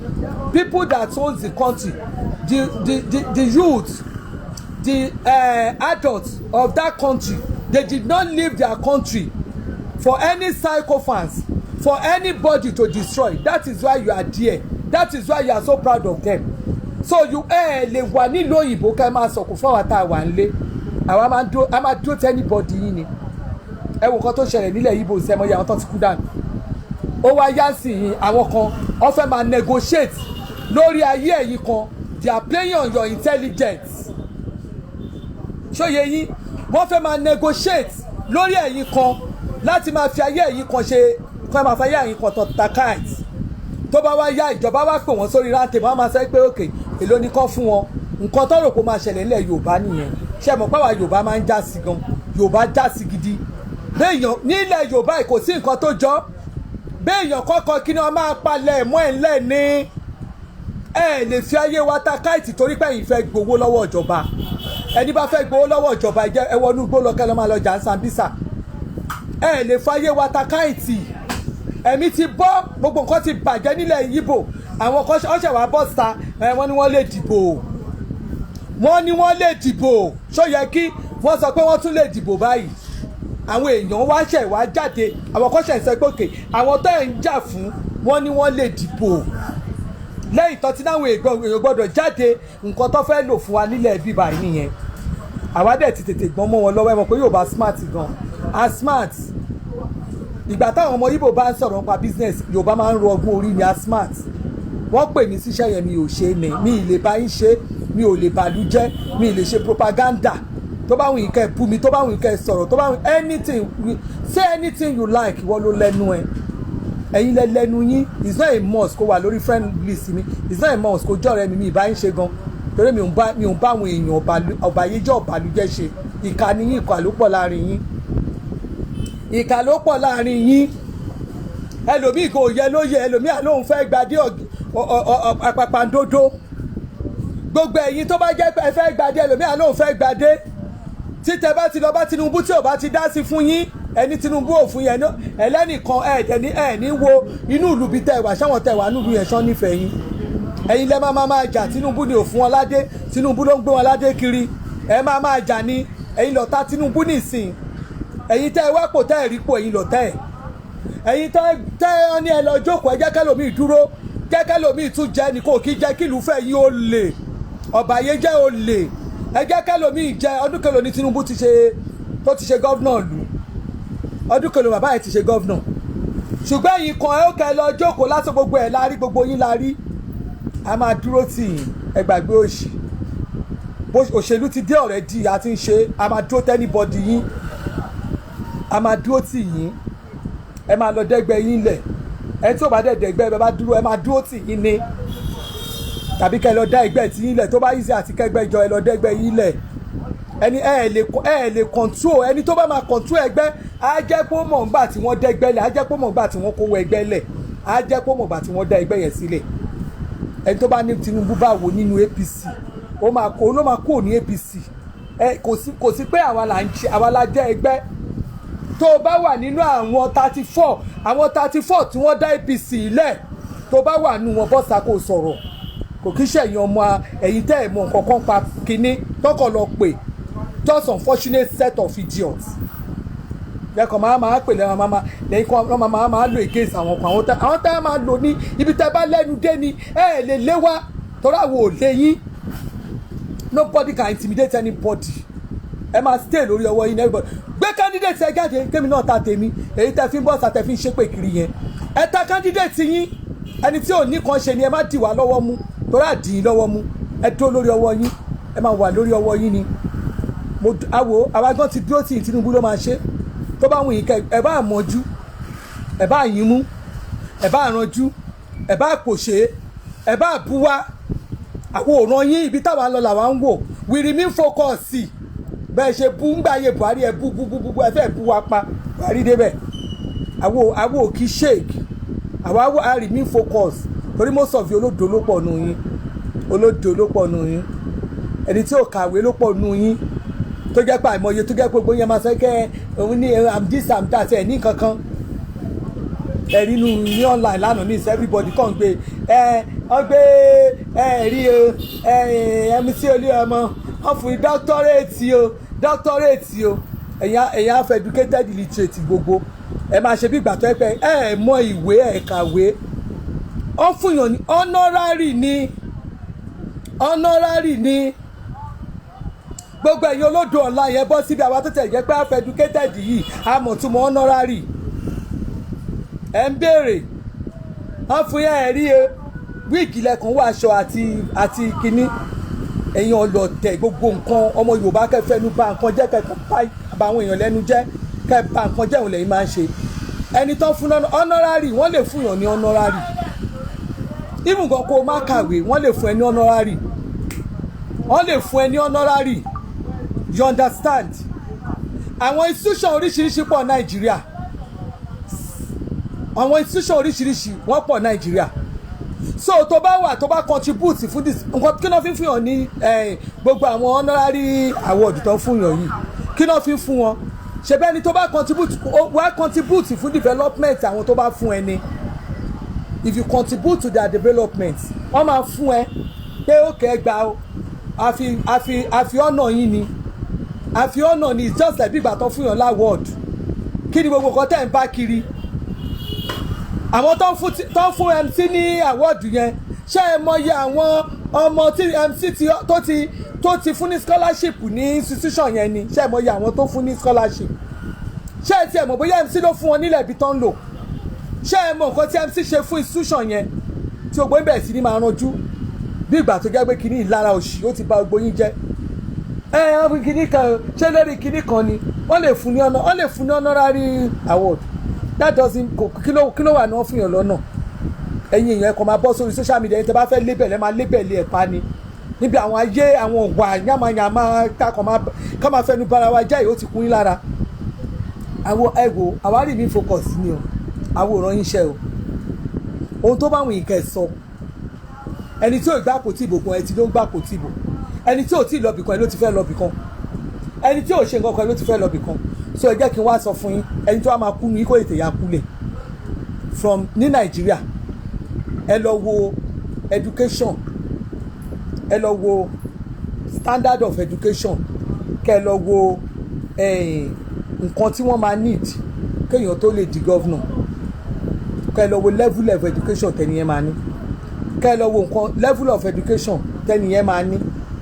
People that owns the country, the youth, the adults of that country, they did not leave their country for any sycophants, for anybody to destroy. That is why you are there. That is why you are so proud of them. So you lè wà nílùú òyìnbó ká máa sọ̀kò fún àwọn tá a wà nílé. Àwa máa dúró tẹ́ anybody yín ni. Ẹ wo nǹkan tó ṣẹlẹ̀ nílẹ̀ Ìgbò ìṣẹ́mọ̀ yà wọ́n tó ti kú dànù. Ó wá yá sí yín àwọn kan wọ́n fẹ́ máa negotiate lórí ayé ẹ̀yin kan. They are playing on your intelligence. Ṣóye yín wọ́n fẹ́ máa negotiate lórí ẹ̀yin kan láti máa fi ayé ẹ̀yin kan ṣe kọ́ máa fi ayé ẹ̀yin kan tọ̀tà káàtì. Tó bá wá yá ìjọba wá pè wọ́n sórí rántè wọ́n máa sọ pé òkè èló ni kọ́ fún wọn nǹkan tó rò pé ó máa ṣẹlẹ̀ nílẹ̀ Yorùbá nìyẹn ṣe mọ̀ pé àwa Yorùbá máa ń já sí gan Yorùbá já sí gidi béèyàn nílẹ̀ Yorùbá kò sí nǹkan tó jọ béèyàn kọ́kọ́ kí ni wọ́n máa palẹ̀ mọ́ ẹ̀ ńlẹ̀ ní ẹ lè fi ayé wa ta káìtì torí pé ẹ̀yin fẹ́ gbowó lọ́wọ́ ìjọba ẹni bá fẹ́ gbowó lọ́wọ́ ìjọba ẹ wọnú igbó lọ kẹ́ lọ́ máa lọ jà ń Sambisa ẹ lè fi ayé wa ta káìtì ẹ̀mí ti bọ́ gbogbo nǹkan ti bàjẹ́ nílẹ̀ Ìgbò àwọn kan ọ̀ṣẹ̀ wá bọ́ síta wọ́n ní wọ́n lè dìbò ṣó yẹ kí wọ́n sọ pé wọ́n tún lè dìbò báyìí àwọn èèyàn wá ṣẹ̀ wá jáde àwọn kan ṣẹ̀ ń sọ pé òkè àwọn tó ń jà fún wọ́n ní wọ́n lè dìbò lẹ́yìn tó ti náwọn èèyàn gbọ́dọ̀ jáde nǹkan tó fẹ́ lò fún wa nílẹ̀ bíbá yìí nìyẹn àwa dẹ̀ ti tètè gbọ́n mọ́ wọn lọ́wọ́ ẹ mọ̀ pé Yorùbá smart gan a smart ìgbà táwọn ọmọ Ìgbò bá ń sọ̀rọ̀ nípa business Yorùbá máa ń ro ọgbọ́n orí ni a smart wọ́n pè mí síṣẹ́ yẹn mi ò ṣe ní mi ì lè bá yín ṣe mi ò lè bàlú jẹ́ mi ì lè ṣe propaganda tó bá wùn kẹ́ bú mi tó bá wùn kẹ́ sọ̀rọ̀ tó bá wùn anything say anything you like ìwọ ló lẹ́nu ẹ̀ ẹ̀yin lẹ lẹ́nu yín it's not a must kó wà lórí friend list mi it's not a must kó jọ̀rọ̀ mi ìbá yín ṣe gan torí mi ò bá àwọn èèyàn ọ̀bàyéjọ́ ọ̀bàlújẹ́ ṣe ìkà ni yín ìkà ló pọ̀ láàrin yín ìkà ló pọ̀ láàrin yín ẹlòmíì kò yẹ lóye ẹlòmíì àlóhùn fẹ́ gbadé àpàpàǹdodo gbogbo ẹ̀yin tó bá jẹ́ pé ẹ fẹ́ gbadé ẹlòmíì àlóhùn fẹ́ gbadé títẹ bá ti lọ bá Tinubu tí ò bá ti dá sí fún yín ẹni Tinubu ò fún yẹn ẹlẹ́nìkan ẹ̀ẹ́dẹ̀ni wo inú ìlú bíi tẹ̀wá sáwọn tẹ̀wá nílùú yẹn sán nífẹ̀ẹ́ yín ẹ̀yin lẹ́ máa jà Tinubu ni ò fún wọn ládé Tinubu ló ń gbé wọn ládé kiri ẹ máa jà ní ẹ̀yin lọ́tà Tinubu nìsín ẹ̀yin tẹ́ ẹ wá pò tẹ́ ẹ rí pò ẹ̀yin lọ́tà ẹ̀ ẹ̀yin tẹ́ ẹ ní ẹ lọ jókòó ẹ jẹ́ kẹ́lòmíì dúró jẹ́ kẹ́lòmíì tún jẹ́ ní kò kí jẹ́ kí ìlú fẹ́ yín ó lè ọ̀bàyéjẹ́ ó lè ẹ jẹ́ kẹ́lòmíì jẹ́ ọdún kẹlò ní Tinubu ti ṣe gọ́vnà lù ọdún kẹlò bàbá ẹ̀ ti ṣe gọ́vnà ṣùgbọ́n ẹ̀yin kan ẹ ó kẹ́ lọ jókòó lásán gbogbo ẹ̀ lárí gbogbo yín lárí a máa dúró tì yín ẹ gbàgbé òṣì òṣèlú ti dé ọ̀rẹ́ di àti ń ṣe a máa dúró tẹ́nibọ́dì yín a máa dúró tì yín ẹ máa lọ dẹ́gbẹ́ yín lẹ̀ ẹ tí ò bá dẹ̀ dẹ́gbẹ́ ẹ bá dúró ẹ máa dúró tì yín ní tàbí kẹ́ ẹ lọ dá ẹgbẹ́ tí yín lẹ̀ tó bá yí sí àti kẹ́gbẹ́ jọ ẹ lọ dẹ́gbẹ́ yín lẹ̀ ẹni ẹ lè control ẹni tó bá máa control ẹgbẹ́ á jẹ́ pé ó mọ̀ ńgbà tí wọ́n dẹ́gbẹ́ lẹ̀ á jẹ́ pé ó mọ̀ ńgbà tí wọ́n kówó ẹgbẹ́ lẹ̀ á jẹ́ pé ó mọ̀ ńgbà tí wọ́n dá ẹgbẹ́ yẹn sílẹ̀ ẹni tó bá ní Tinubu bá wò nínú APC ó máa kó ní APC kò sí pé àwa la jẹ́ ẹgbẹ́ tó o bá wà nínú àwọn 34 tí wọ́n dá APC lẹ̀ tó bá wà nínú wọn bọ́sà kò sọ̀rọ̀ kò kí ṣẹ̀yìn ọmọ ẹ̀yìn tẹ́ ẹ̀ mọ nǹkan kan pa kínní tọkọ lọ pè just unfortunate set of idiots lẹ́kọ̀ọ́ máa pè lẹ́yìn kan máa lò against àwọn kan àwọn tá a máa lò ní ibi tá a bá lẹ́nu dé ni ẹ lè lé wa torí àwọn ò lé yín nobody can intimidate anybody ẹ máa stay lórí ọwọ́ yín everybody gbé candidate ẹ jáde kémi náà ta tèmi èyí tẹ fi ń bọ́ sàtẹ fi ń ṣépè kiri yẹn ẹ ta candidate yín ẹni tí ò ní kan ṣe ni ẹ má dì wá lọ́wọ́ mú torí àdìyín lọ́wọ́ mú ẹ dúró lórí ọwọ́ yín ẹ máa wà lórí ọwọ́ yín ni àwa gan ti dúró tí Tinubu ló máa ṣe tó bá wùn yín kẹ ẹ bá mọ̀jú ẹ bá yín mú ẹ bá ranjú ẹ bá pòṣé ẹ bá buwá àwọn òràn yín ibi táwa ń lọ làwa ń wò we remain focus bẹ́ẹ̀ ṣe bú ń gbàyè Buhari ẹ bú ẹ fẹ́ bú wa pa Buhari débẹ̀ àwo ò kí shake àwa I remain focus torí most of you olódo ló pọ̀ nù yín olódo ló pọ̀ nù yín ẹni tí ò kàwé ló pọ̀ nù yín tó jẹ́ pé àìmọye tó jẹ́ pé gbogbo yẹn máa sọ kẹ́ òun ní am this am that ẹ̀ ní kankan ẹ̀ nínú ní online lánàá ní everybody kàn gbé wọ́n gbé ẹ̀rí MC Olúọmọ wọ́n fún doctorate o ẹ̀yin half educated illiterate gbogbo ẹ máa ṣe bí ìgbà tó ẹ pé ẹ mọ ìwé ẹ kàwé wọ́n fún yàn ní honorary ní gbogbo ẹ̀yin olódo ọ̀la yẹn bọ́ síbi àwa tó tẹ̀ jẹ́ pé half educated yìí àmọ̀túnmọ̀ honorary ẹ̀ ń béèrè wọ́n fún yẹn ẹ̀rí wíìgì lẹ́kàn wọ aṣọ àti kínní ẹ̀yin ọlọ́tẹ̀ gbogbo nǹkan ọmọ Yorùbá kẹfẹ́nu bà nǹkan jẹ́ kẹkàn bá àwọn èèyàn lẹ́nu jẹ́ kẹ bà nǹkan jẹ́ òun lẹ́yìn máa ń ṣe ẹni tán fún honorary wọ́n lè fún yàn ní honorary even gan kó o má kàwé wọ́n lè fún ẹ ní honorary wọ́n lè fún ẹ ní honorary you understand àwọn institution oríṣiríṣi pọ̀ Nàìjíríà àwọn institution oríṣiríṣi wọ́n pọ̀ Nàìjíríà so tó bá wà tó bá contribute fún this nǹkan kí náà fi fún yàn ní gbogbo àwọn honorary award tó fún yàn yìí kí náà fi fún wọn ṣe bẹ́ẹ̀ ni tó bá contribute fún development àwọn tó bá fún ẹ ni if you contribute to their development wọ́n máa fún ẹ pé ókè ẹ gbà ó àfi ọ̀nà yín ni àfi ọ̀nà ni it's just like bí ìgbà tó fún yàn láwọ́ọ̀d kí ni gbogbo nǹkan tẹ̀ ń bá kiri àwọn tó ń fún MC ní àwọ́ọ̀dù yẹn ṣé ẹ mọyì àwọn ọmọ tí MC tó ti fún ní scholarship ní institution yẹn ni ṣé ẹ mọyì àwọn tó fún ní scholarship ṣé ẹ tiẹ̀ mọ̀ bóyá MC ló fún wọn nílẹ̀ ibi tó ń lò ṣé ẹ mọ̀ nǹkan tí MC ṣe fún institution yẹn tí o gbóyún bẹ̀rẹ̀ sí ní máa ranjú bí ìgbà tó jẹ́ pé kínní ìlara òṣì ó ti bà gbogbo yín jẹ́ wọ́n kínní kan ṣé lórí kínní kan ni wọ́n lè fún ní honorary award that doesn't kí ló wà náà fún yàn lọ́nà ẹ̀yin èèyàn ẹ̀kọ́ máa bọ́ sórí social media ẹ̀yin tẹ́ bá fẹ́ lébẹ̀lẹ́ máa lébẹ̀lẹ́ ẹ̀ pa ni níbi àwọn ayé àwọn ọ̀wà yàmàyàmà ká máa fẹnu bara wa jẹ́ ìhó ti kún yín lára àwọn ẹ̀wò àwárí mi focus ni o àwòrán yín ṣe o ohun tó bá wùn yín kẹ́ ẹ sọ ẹni tí ò gbà kò tí ìbò kan ẹtì ló ń gbà kò tí ìbò ẹni tí ò tí ì lọ́bì kan ló ti fẹ́ lọ́bì kan ẹni tí ò ṣe nǹkan kan ló ti fẹ́ lọ́bì kan so ẹ jẹ́ kí n wá sọ fún yín ẹni tó wá máa kú ní kó ètè ya kúlẹ̀ from ní Nàìjíríà ẹ lọ wo education ẹ lọ wo standard of education kẹ lọ wo nǹkan tí wọ́n máa need kéèyàn tó lè di governor kẹ lọ wo level of education tẹ́niyẹn máa ní kẹ lọ wo nǹkan level of education tẹ́niyẹn máa ní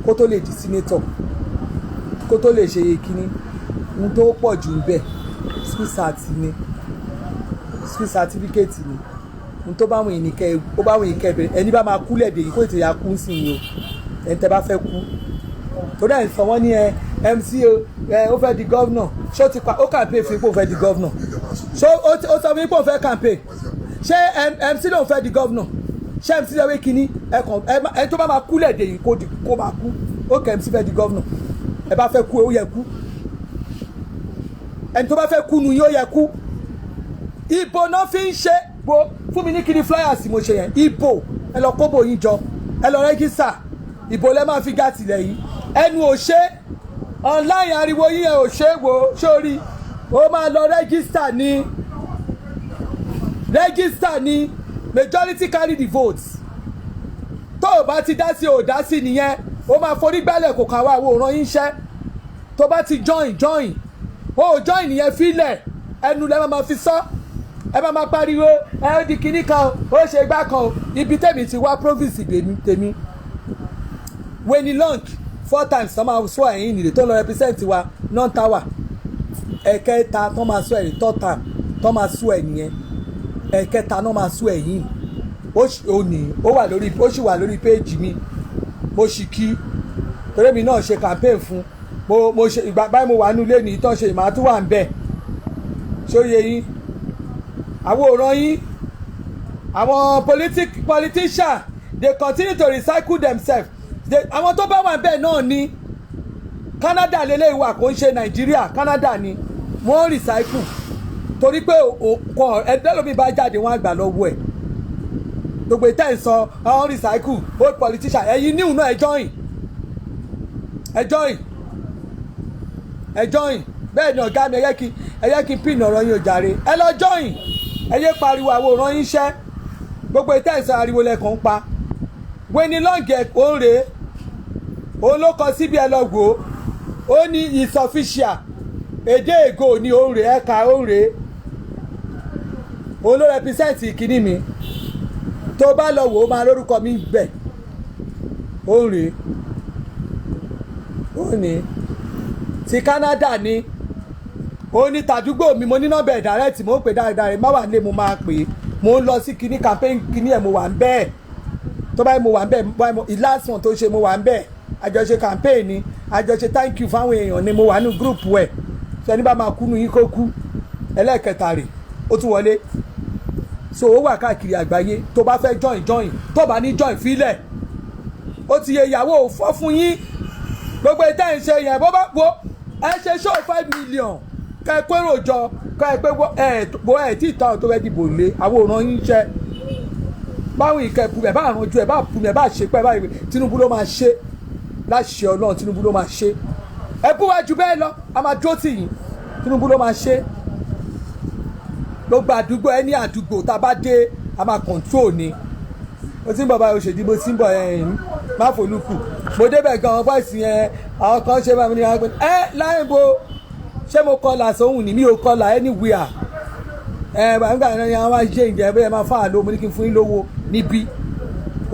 kó tó lè di senator kó tó lè ṣe kíní n tó pọ̀ jù ń bẹ̀ school certificate ni n tó bá wọn yìí kẹ ó bá wọn yìí kẹ bẹ̀rẹ̀ ẹni bá máa kú lẹ́dẹ̀ yìí kó ètò ya kú sí i o ẹni tẹ́ bá fẹ́ kú torí ẹ̀ sọ wọ́n ní MC ó fẹ́ di governor ṣé ó ti pa ó campaign fún ipò fẹ́ di governor ṣé ó sọ fún ipò fẹ́ campaign ṣé MC lòun fẹ́ di governor ṣé MC lọ́wọ́ kínní ẹni tó bá máa kú lẹ́dẹ̀ yìí kó máa kú ó kẹ́ MC fẹ́ di governor ẹ bá fẹ́ kú ó yẹ kú ẹni tó bá fẹ́ kú nu yóò yẹ kú ìbò náà fi ń ṣe bo fún mi ní kí ni flyers mo ṣe yẹn ìbò ẹ lọ kóbò yín jọ ẹ lọ rẹ́gísà ìbò lẹ́ máa fi gàtì lẹ̀ yìí ẹnu ò ṣe online ariwo yín ẹ ò ṣe wò sórí ó máa lọ rẹ́gísà ní majority carry the votes tó o bá ti dá sí ò dá sí nìyẹn ó máa forí gbálẹ̀ kò kàn wá àwòrán yín ṣẹ́ tó bá ti join ó join nìyẹn fílẹ̀ ẹnu lẹ́ máa fi sọ ẹ máa pariwo ẹ ó di kinní kan ó ṣe gbá kan ibi tèmi ti wá province tèmi Weni Long 4 times tó máa sọ ẹ̀yìn nìyẹn tó lọ represent wa non-tower ẹ̀kẹta tó máa sọ ẹ̀yìn third time tó máa sọ ẹ̀yìn yẹn ẹ̀kẹta náà máa sọ ẹ̀yìn ó sì wà lórí péèjì mi mo sì kí torí mi náà ṣe campaign fún mo ṣe ìgbà báyìí mo wà nílé ní ìtàn ṣe ìmọ̀ tó wà ń bẹ̀ ṣóye yín àwòrán yín àwọn politicians they continue to recycle themselves àwọn tó bá wà ń bẹ̀ náà ní Canada lélẹ́yìí wà kó ń ṣe Nàìjíríà Canada ni wọ́n recycle torí pé nǹkan ẹ̀dẹ́lómi bá jáde wọ́n á gbà lọ́wọ́ ẹ̀ gbogbo ìtẹ́ ìsọ àwọn recycle old politician ẹ̀yin níhùn náà ẹ join bẹ́ẹ̀ ni ọ̀gá mi ẹ yẹ kí n pin ọ̀rọ̀ yín òjàre ẹ lọ join ẹ yé pariwo àwòrán yín ṣẹ́ gbogbo ìtẹ́ ìsọ ariwo lẹ́kàn ń pa Weni Long òun rèé òun ló kọ síbi ẹ lọ wò ó ní is official èdè ègò ní òun rèé ẹ̀ka òun rèé òun ló represent ìkíní mi tó bá lọ wò ó máa lórúkọ mi bẹ̀ òun rèé òun ní ti Canada ni òun ní tàdúgbò mi mo ní nọ́mbà direct mo ń pè dáadáa má wà lé mo máa pè é mo ń lọ sí kíní campaign kíní ẹ̀ mo wà ń bẹ́ẹ̀ tó báyìí mo wà ń bẹ́ẹ̀ báyìí last one tó ṣe mo wà ń bẹ́ẹ̀ àjọṣe campaign ni àjọṣe thank you fáwọn èèyàn ni mo wà ní group ẹ̀ sẹ́ni bá máa kú nu yín kó kú ẹlẹ́ẹ̀kẹta rè ó tún wọlé so ó wà káàkiri àgbáyé tó bá fẹ́ join tó bá ní join fílẹ̀ ó ti yẹ ìyàwó fọ́ fún yín gbogbo ìtẹ́ ìṣe yẹn bó bá wo ẹ ṣe show 5 million ká ẹ pérò jọ ká ẹ pé bó ẹ tí ìtàn tó fẹ́ dìbò lé àwòrán yín ṣe báwọn ìkẹpù ẹ bá àrùnjú ẹ bá pùmí ẹ bá ṣe pẹ́ báyìí Tinubu ló máa ṣe láṣẹ Ọlọ́run Tinubu ló máa ṣe ẹ bú wa jù bẹ́ẹ̀ lọ a máa dúró tì yín Tinubu ló máa ṣe gbogbo àdúgbò ẹni àdúgbò tá a bá dé a máa control ni mo ti ń bọ̀ báyìí òṣèdí mo ti ń bọ̀ ẹ̀yìn má folúkù mo débẹ̀ gan-an bọ́ọ̀sì yẹn àwọn kan ṣe bá mi ní wọn pé láyé bo ṣé mo kọlà sóhun ní mi ò kọlà anywhere gbàgbà náà ni àwọn máa ṣe ìjẹ́ bẹ́ẹ̀ máa fáwọn lówó mo ní kí n fún yín lówó níbí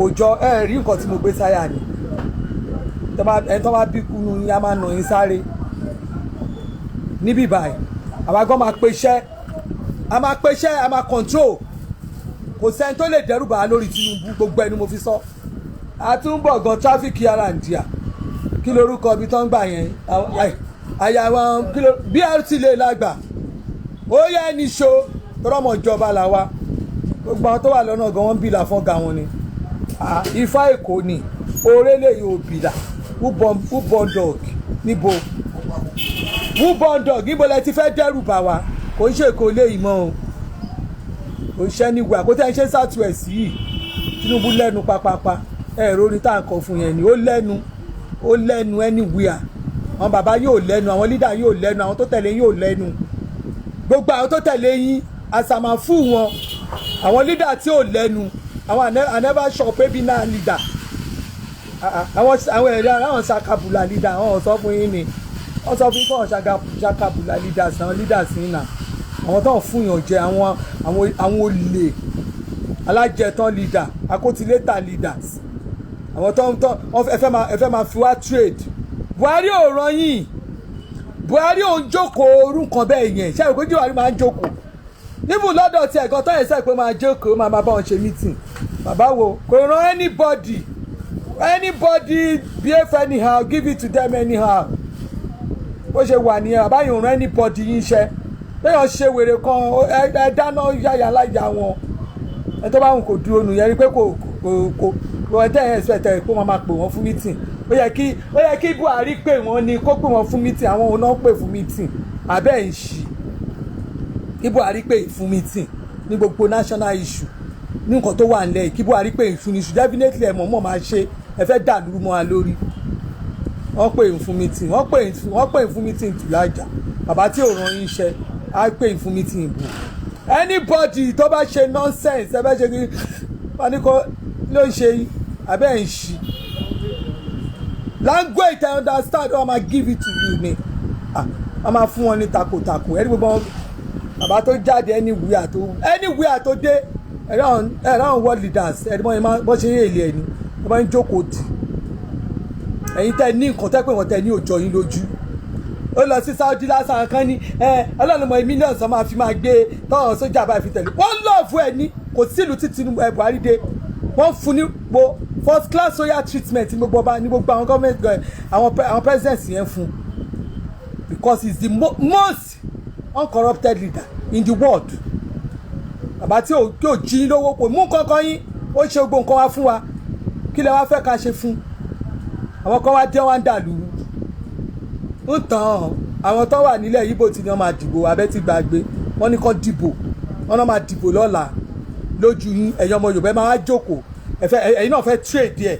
òjò rí nǹkan tí mo gbé sáyà ni ẹni tó bá bí kúnú yín a máa nà yín sáré níbí báyìí àwa gan máa pèsè a máa control kò sẹ́ni tó lè dẹ́rù bàá lórí Tinubu gbogbo ẹnu mo fi sọ àtúnbọ̀ gan traffic yàrá Nàìjíríà kí lorúkọ ibi tó ń gbà yẹn àyàwọn BRT lè lágbà ó yẹ ẹni ṣo tọrọmọ ìjọba làwa gbogbo àwọn tó wà lọ́nà gan wọ́n bìlà fọ́n ga wọn ni Ifá Èkó ni orélé yóò bìlà who born dog níbo who born dog níbo lẹ ti fẹ́ dẹ́rù bà wá kò ń ṣe Èkó lé ìmọ̀ o kò ń ṣe ní ìwà kó tẹ́ ń ṣe South West yìí Tinubu lẹ́nu pápápá ẹ̀rọ orin tá à ń kọ fún yẹn ni ó lẹ́nu anywhere àwọn bàbá yóò lẹ́nu àwọn leader yóò lẹ́nu àwọn tó tẹ̀lé yóò lẹ́nu gbogbo àwọn tó tẹ̀lé yín àsàmàfù wọn àwọn leader tí ò lẹ́nu àwọn I never shop baby náà leader àwọn ẹ̀rí àwọn sakabula leader àwọn sọ fún yín ni wọ́n sọ fún yín kọ́ sakabula leaders àwọn leaders yín náà àwọn tó ń fún yàn jẹ àwọn olè alájẹtán leader akótilétà leaders àwọn tó ẹ fẹ́ máa fi wá trade Buhari ò ràn yín Buhari ò ń jókòó orú nǹkan bẹ́ẹ̀ yẹn ṣé àgbẹ̀jọ́ Buhari máa ń jókòó níbù lọ́dọ̀ tí ẹ̀gọ́ tó yẹ sẹ́ pé máa jókòó máa bá wọn ṣe meeting bàbá wo kò ràn anybody behave anyhow give it to them anyhow bó ṣe wà nìyẹn bàbá yìí ò ràn anybody yín ṣe lẹ́yìn ṣe wèrè kan ẹ dáná yáyà láyà wọn ẹ tó bá wọn kò dúró nù yẹn rí pé kò ẹ tẹ́ ẹ ẹ̀sẹ̀ pé wọ́n máa pè wọ́n fún meeting ó yẹ kí Buhari pè wọ́n ní kó pè wọ́n fún meeting àwọn òun náà pè fún meeting abẹ́ ń ṣí kí Buhari pè fún meeting ní gbogbo national issue ní nǹkan tó wà nílẹ̀ kí Buhari pè fún issue definitely ẹ̀ mọ̀ máa ṣe ẹ fẹ́ dàlúrú mọ́ wa lórí wọ́n pè fún meeting wọ́n pè fún meeting tùlájà bàbá tí ò ràn yín iṣẹ́ á pè fún meeting ìbò anybody tó bá ṣe nonsense ẹ fẹ́ ṣe kí wọ́n ní kó ló ń ṣe abẹ́ ń ṣí language I understand wọ́n máa give it to you ni wọ́n máa fún wọn ní takotako ẹni gbogbo wọn bàbá tó jáde anywhere tó dé around world leaders ẹni bọ́ ṣe yé èlé ẹni wọ́n bá ń jókòó tì ẹ̀yin tẹ́ ní nǹkan tẹ́ pé wọ́n tẹ́ ní òjò yín lójú ó lọ sí Saudi lásán kan ní ọlọ́run mílíọ̀nù sọ máa fi máa gbé tọ́wọ́n sójà báyìí fi tẹ̀lé wọ́n lọ́ọ̀fù ẹ̀ ní kò sí ìlú tí Tinubu Buhari dé wọ́n fún ní first class royal treatment ní gbogbo àwọn gọ́ọ̀mẹ̀ntì àwọn presidents yẹn fún because he is the most uncorrupted leader in the world bàbá tí ò jí lówó kò mú kankan yín ó ṣe gbogbo nǹkan wá fún wa kí lẹ wá fẹ́ ká ṣe fún àwọn kan wá dé wá ń dà lúrú ń tàn àwọn tó wà nílẹ̀ Ìgbò tí wọ́n máa dìbò abẹ́ ti gbàgbé wọ́n ní kó dìbò wọ́n náà máa dìbò lọ́la lójú yín ẹ̀yin ọmọ Yorùbá máa wá jókòó ẹ̀yin náà fẹ́ trade ẹ̀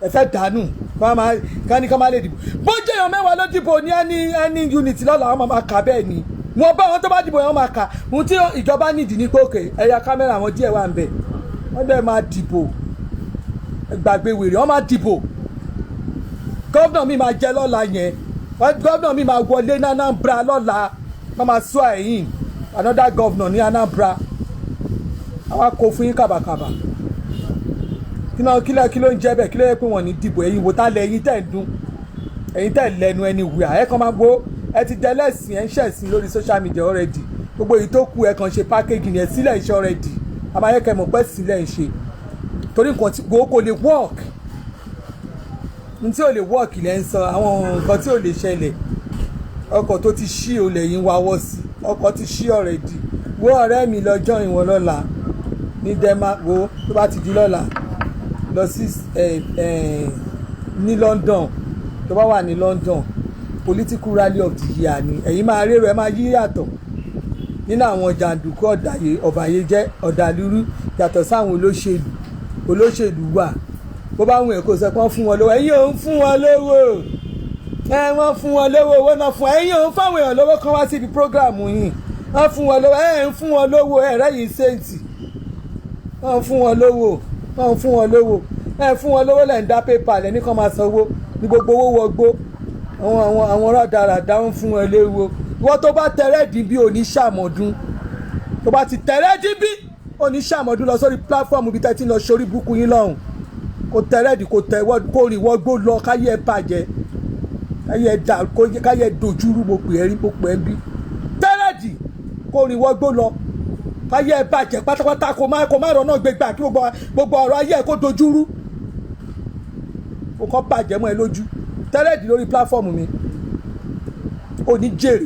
ẹ fẹ́ dànù kání ká má lè dìbò bó jẹ́ èèyàn mẹ́wàá ló dìbò ní ẹni unity lọ́la wọ́n máa kà bẹ́ẹ̀ ni wọ́n bá wọn tó bá dìbò yẹn wọ́n máa kà ohun tí ìjọba nídìí ní pòkè ẹ̀yà kámẹ́rà wọn díẹ̀ wà ń bẹ̀ wọ́n dẹ̀ máa dìbò gbàgbé wèrè wọ́n máa dìbò gọ́vnà mi máa jẹ lọ́la yẹn gọ́vnà mi máa wọlé ní Anambra lọ́la wọ́n máa sọ ẹ̀yìn another governor ní Anambra àwọn akọ fún yín kàbàkàbà kí ló ń jẹ́ bẹ́ẹ̀ kí ló yẹ pé wọ́n ní dìbò ẹ̀yin wò tá lẹ ẹ̀yin tẹ̀ ń dún ẹ̀yin tẹ̀ lẹ́nu ẹni wíwà ẹ̀ kàn máa gbó ẹ ti dẹ́lẹ́sìn ẹ̀ ń ṣẹ̀sìn lórí social media already gbogbo èyí tó kù ẹ̀ kàn ṣe package ni ẹ̀ sílẹ̀ iṣẹ́ already amáyẹ́kẹ́ mọ̀ pẹ́ sílẹ̀ ń ṣe torí nǹkan tí kò lè work n tí ò lè work lẹ́ ń sọ àwọn nǹkan tí ò lè ṣẹlẹ̀ ọkọ̀ tó ti ṣí olè yín wáwọ́ sí ọkọ̀ ti ṣí already wo ọ̀rẹ́ mi lọ́jọ́ ìwọ̀n lọ́la ní Denmark wo tó bá ti di lọ́la lọ sí ní London tó bá wà ní London political rally of the year ni ẹ̀yin máa rérò ẹ máa yí yàtọ̀ nínú àwọn jàǹdùkú ọ̀bàyéjẹ́ ọ̀dàlúrú yàtọ̀ sáwọn olóṣèlú wà bó bá wọn èkó sọ pé wọ́n fún wọn lówó ẹ̀yin ò ń fún wọn lówó wọ́n fún wọn lówó owó náà fún ẹ̀yin ò ń fáwọn èèyàn lówó kan wá síbi prógráàmù yìí wọ́n fún wọn lówó ń fún wọn lówó rẹ́yìn sèǹtì wọ́n fún wọn lówó fún wọn lówó lẹ́yìn dá pépà lẹ́ni kan máa sanwó ní gbogbo owó wọgbó àwọn rádaràdá ń fún wọn léwo wọ́n tó bá tẹ̀rẹ́dì bí oníṣàmọ̀dún tó bá ti tẹ̀rẹ́dì bí oníṣàmọ̀dún lọ sórí platform ibi tẹ́tí lọ sórí burúkú yín lọ́hùn kò tẹ̀rẹ́dì kò rìn wọ́gbó lọ káyé ẹ bàjẹ́ káyé ẹ dojúrú mo pè é rí mo pè é bí tẹ̀rẹ́dì kò rìn wọ́gbó lọ káyé ẹ bàjẹ́ pátápátá kò má rọ̀ náà gbégbá kí gbogbo ọ̀rọ̀ ayé ẹ kó dojúrú kò kọ́ bàjẹ́ mọ́ ẹ lójú tẹ́lẹ̀dì lórí pláfọ́ọ̀mù mi ò ní jèrè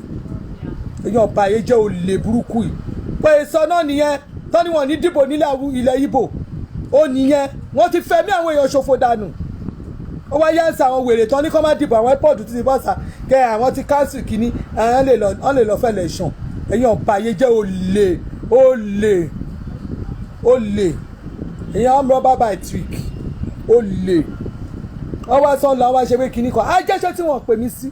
èyàn ọba ayé jẹ́ olè burúkú yìí pé sọ náà nìyẹn tọ́ni wọn ní dìbò nílẹ̀ ilẹ̀ Ìgbò ó nìyẹn wọ́n ti fẹ̀mí àwọn èèyàn ṣòfò dànù ó wáyé ẹ̀sà àwọn wèrè tán ní kọ́ má dìbò àwọn airport ti bọ́sà kẹ àwọn ti káńsù kínní àwọn lè lọ fẹ́ lẹ̀ ṣàn èyàn ọba ayé jẹ́ olè èyàn am rubber by trick olè wọ́n wá sọ lọ wá ṣe pé kinní kan ajẹ́ṣẹ́ tí wọ́n pè mí sí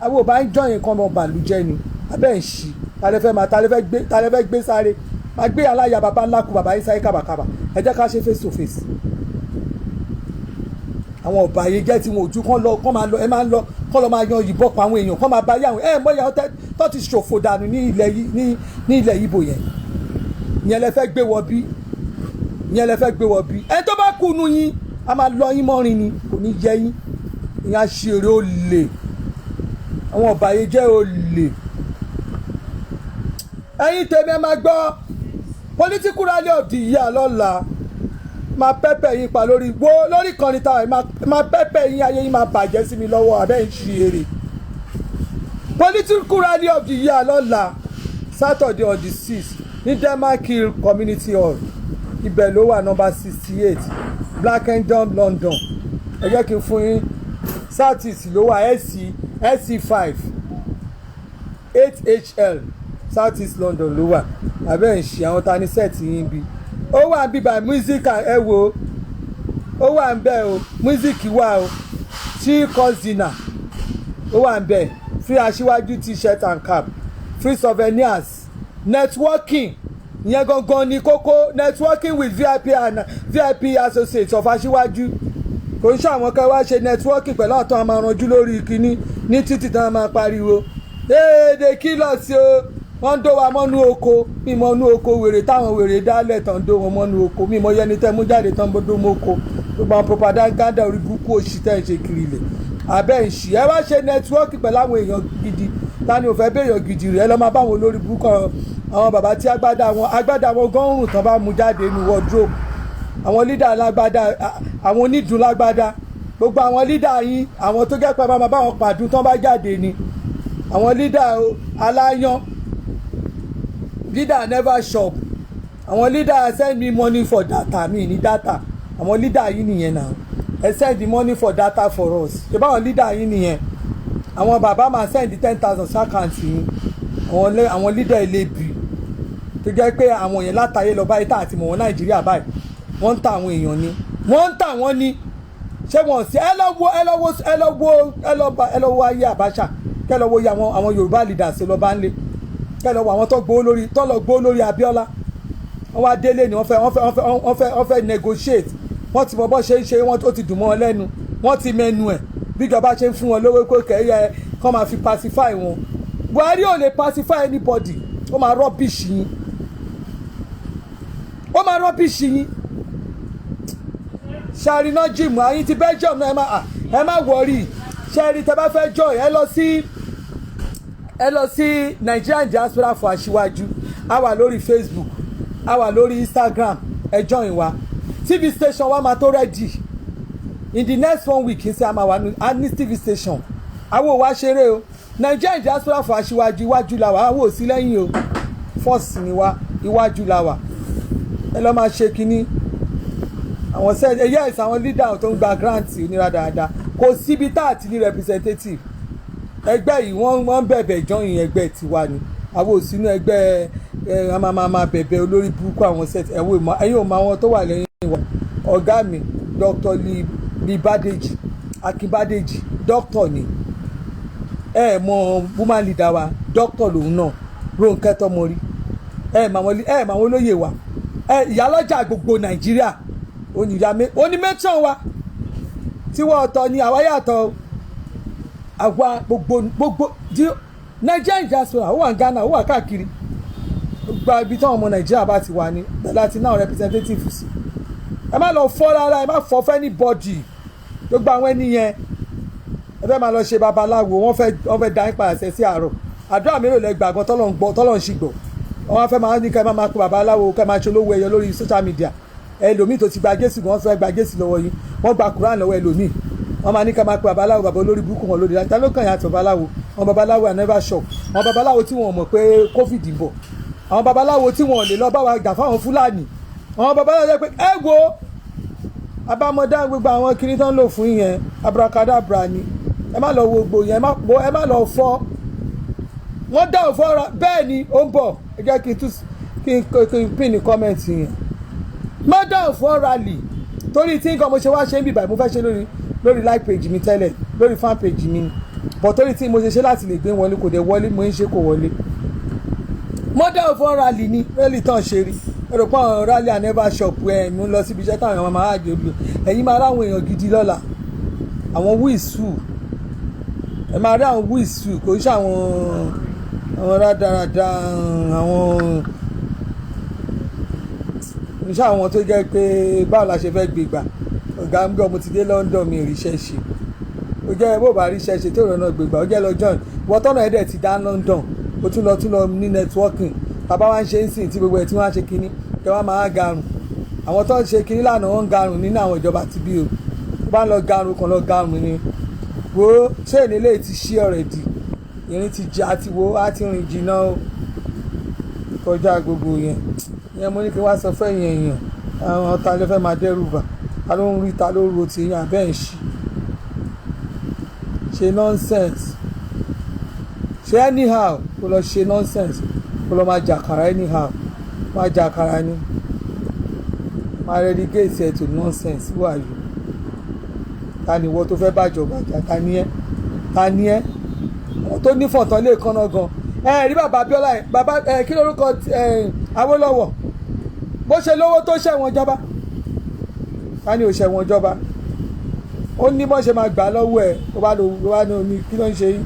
àwọn òbá ń jọyìn kan mọ bàlújẹ́ ni abẹ́ ń ṣí talẹ́ fẹ́ gbé sáré máa gbé aláya bàbá ńlá kú bàbá yín sáré kàbàkàbà ẹ jẹ́ ká ṣe face to face àwọn ọba ayé jẹ́ tí wọn ò ju kán máa lọ ẹ máa ń lọ kán lọ máa yan òyìnbó pa àwọn èèyàn kán máa bá yà wọn mọ ìyàwó tó ti ṣòfò dànù ní ilẹ̀ Ìgbò yẹn ìyẹn lẹ fẹ́ gbé wọ bí ẹ tó bá kú nu yín a máa lọ yín mọ́rin ni kò ní jẹ yín ìyẹn aṣèré olè àwọn ọba ayé jẹ́ olè ẹ̀yin tèmi ẹ máa gbọ́ political rally of the year lọ́la máa pẹ́pẹ́ yín pa lórí ìkànnì táwọn máa pẹ́pẹ́ yín ayé yín máa bàjẹ́ sí mi lọ́wọ́ abẹ́ ń ṣe eré political rally of the year lọ́la Saturday on the 6th ní Denmark Hill Community Hall ibẹ̀ ló wà number 68 Blackendon London ẹ jẹ́ kí n fún yín Southeast ló wà SC5 8HL Southeast London ló wà abẹ́ ń ṣe àwọn ta ní sẹ́ẹ̀tì yín bí ó wà ń bí by music ẹ wo ó wà ń bẹ̀ o music wà o tí kọ́sìnà ó wà ń bẹ̀ free aṣíwájú t-shirt and cap free souvenirs networking ìyẹn gangan ni kókó networking with VIP associates of aṣíwájú kò ń ṣàwọn kan wá ṣe networking pẹ̀lú àtọ́ àmọ́ ranjú lórí kínní ní títì tí wọ́n máa pariwo they kill us o wọ́n ń dó wa mọ́nú oko mímọ́ nú oko wèrè táwọn wèrè dálẹ̀ tán dó wọn mọ́nú oko mímọ́ yẹni tẹ́ mú jáde tán bó dó mọ́ oko gbogbo àwọn propaganda orí burúkú òṣì tẹ́ ń ṣe kiri ilẹ̀ abẹ́ ìṣì ẹ wá ṣe nẹ́tíwọ́ọ̀kì pẹ̀lú àwọn èèyàn gidi tani ò fẹ́ béèyàn gidi rẹ̀ ẹ lọ́ máa bá àwọn olórí burúkú àwọn bàbá tí agbádá wọn gan rùn tán bá mú jáde ní wardrobe àwọn lídà lágbádá àwọn onídùn lágbádá gbogbo àwọn lídà yín àwọn tó jẹ́ pé máa bá wọn pàdún tán bá jáde ni àwọn lídà aláyán lídà never shop àwọn lídà send me money for data mi ní data àwọn lídà yín nìyẹn náà ẹ send the money for data for us ṣe báwọn lídà yín nìyẹn àwọn bàbá máa send 10,000 sákàǹtì yín àwọn lídà elébi tó jẹ́ pé àwọn èèyàn látàyè lọ báyìí tá àti mọ̀ wọ́n Nàìjíríà báyìí wọ́n ń ta àwọn èèyàn ni wọ́n ń ta wọ́n ni ṣé wọ́n sí ẹ lọ wo ayé Abacha kẹ́ lọ wo iye àwọn Yorùbá leaders lọ bá ń lé kẹ́ lọ wo àwọn tó lọ gbó lórí Abíọ́lá wọ́n wá délé ni wọ́n fẹ́ negotiate wọ́n ti mọ bọ́ ṣe ń ṣe wọ́n tó ti dùn mọ́ wọn lẹ́nu wọ́n ti mẹ́nu ẹ̀ bí ìjọba ṣe ń fún wọn lówó kó kẹ́yẹ kọ́ máa fi pacify wọn Buhari ò lè pacify anybody ó máa rubbish yín ṣàrìnà jìmù àyín ti Belgium náà ẹ má wọrí ṣẹ́rí tẹ́ bá fẹ́ join ẹ lọ sí Nigerian Diaspora for Aṣíwájú a wà lórí Facebook a wà lórí Instagram ẹ join wa TV station wa máa tó ready in the next 1 week ṣe a máa wà ní TV station àwọn ò wá ṣeré o Nigerian Diaspora for Aṣíwájú iwájú la wà àwọn ò sí lẹ́yìn o force ni wa iwájú la wà ẹ lọ́ máa ṣe kínní àwọn yes àwọn leader tó ń gba grant onírà dáadáa kò síbi tá àti ní representative ẹgbẹ́ yìí wọ́n bẹ̀bẹ̀ join ẹgbẹ́ tiwa ni àwọn òsínú ẹgbẹ́ máa bẹ̀bẹ̀ olórí burúkú àwọn set ẹ̀yin ò mọ àwọn tó wà lẹ́yìn wa ọ̀gá mi Dr. Lee Badeji Akinbadeji doctor ni ẹ mọ woman leader wa doctor lòun náà Ronke Tomori ẹ mọ àwọn olóyè wa ìyálọ́jà gbogbo Nàìjíríà onímẹ́tàn wa tí wọ́n ọ̀tọ̀ ni àwa yàtọ̀ àwa gbogbo Nigerian Diaspora ó wà ní Ghana ó wà káàkiri gba ibi táwọn ọmọ Nàìjíríà bá ti wà ní bẹ́ẹ̀ láti náà representative sí ẹ má lọ fọ́ rárá ẹ má fọ́ fẹ́ ní bọ́dì gbogbo àwọn ẹni yẹn ẹ fẹ́ máa lọ ṣe babaláwo wọ́n fẹ́ dá yín padà sí àárọ̀ àdúrà mélòó lẹ gbàgbọ́ tọ́lọ̀ ń ṣìgbọ̀ wọ́n fẹ́ máa ní ká máa pe babaláwo ká máa ṣe olówó ẹyọ lórí social media ẹlòmíì tó ti gba Jésù wọ́n fẹ́ gba Jésù lọ́wọ́ yín wọ́n gba Quran lọ́wọ́ ẹlòmíì wọ́n máa ní ká máa pe babaláwo bàbá olórí burúkú wọn lórí láti ló kàn yàtọ̀ babaláwo àwọn babaláwo are never shop àwọn babaláwo tí wọ́n mọ̀ pé COVID ń bọ̀ àwọn babaláwo tí wọ́n lè lọ bá wa gbà fáwọn Fúlàní àwọn babaláwo jẹ́ pé ẹ wo abámọ́dá gbogbo àwọn kiri tán lò fún yẹn abracadabra ni ẹ má lọ wo gbò yẹn ẹ má lọ fọ́ wọ́n dá òfò ra bẹ́ẹ̀ ni ó ń bọ̀ ẹ jẹ́ kí n pin ní kọ́mẹ̀ntì yẹn má dá òfò rally torí tí nǹkan mo ṣe wá ṣe ń bìbà mo fẹ́ ṣe lórí like page mi tẹ́lẹ̀ lórí fan page mi but torí tí mo ṣe láti lè gbé wọlé kò dé wọlé mo ń ṣe kò wọlé má dá òfò rally ni rally tán ṣe rí ẹ̀rọ pé àwọn rally and never shop ẹ̀ ń lọ síbi iṣẹ́ táwọn èèyàn máa hàjẹ́ olú ẹ̀yin máa ráwọn èèyàn gidi lọ́la àwọn wíìsù ẹ máa rí àwọn wíìsù kò ń ṣe àwọn rádaràda àwọn iṣẹ́ àwọn tó jẹ́ pé báwo la ṣe fẹ́ gbé gbà ọ̀gá ń gbọ́ mo ti dé London mi ríṣẹ́ ṣe ó jẹ́ bó bá ríṣẹ́ ṣe tó rọ̀nà gbé gbà ó jẹ́ lọ join wọ́n tọ́nà ẹ̀dẹ̀ ti dá London ó tún lọ ní networking bàbá wa ń ṣe ń sìn tí gbogbo ẹ̀ tí wọ́n á ṣe kínní kí wọ́n máa garùn àwọn tó ń ṣe kínní lánàá wọ́n ń garùn nínú àwọn ìjọba ti bí o tó bá ń lọ garùn kan lọ garùn ni wo ṣé ìnílé ti ṣí already ìrìn ti jẹ àti wo á ti rìn jìnnà o kọjá gbogbo yẹn mo ní kí wá sọ fẹ́ yẹn àwọn ọ̀tá ló fẹ́ máa dẹ́rù bà ta ló ń rí ta ló ro ti yàn abẹ́ ń ṣe nonsense ṣe anyhow kó lọ ṣe nonsense kó lọ máa jàkàrà anyhow máa jàkàrà ni máa relegate ẹ̀ to nonsense who are you ta ni ìwọ tó fẹ́ bàjọba jà ta ni ẹ́ àwọn tó ní fọ̀tán lè kánná gan rí bàbá Abíọ́lá ẹ̀ bàbá kí lórúkọ Awólọ́wọ̀ bó ṣe lówó tó ṣẹ̀wọ̀n jọba ká ní ò ṣẹ̀wọ̀n jọba ó ní bọ́n ṣe máa gbà lọ́wọ́ ẹ̀ tó bá ní omi kí ló ń ṣe yín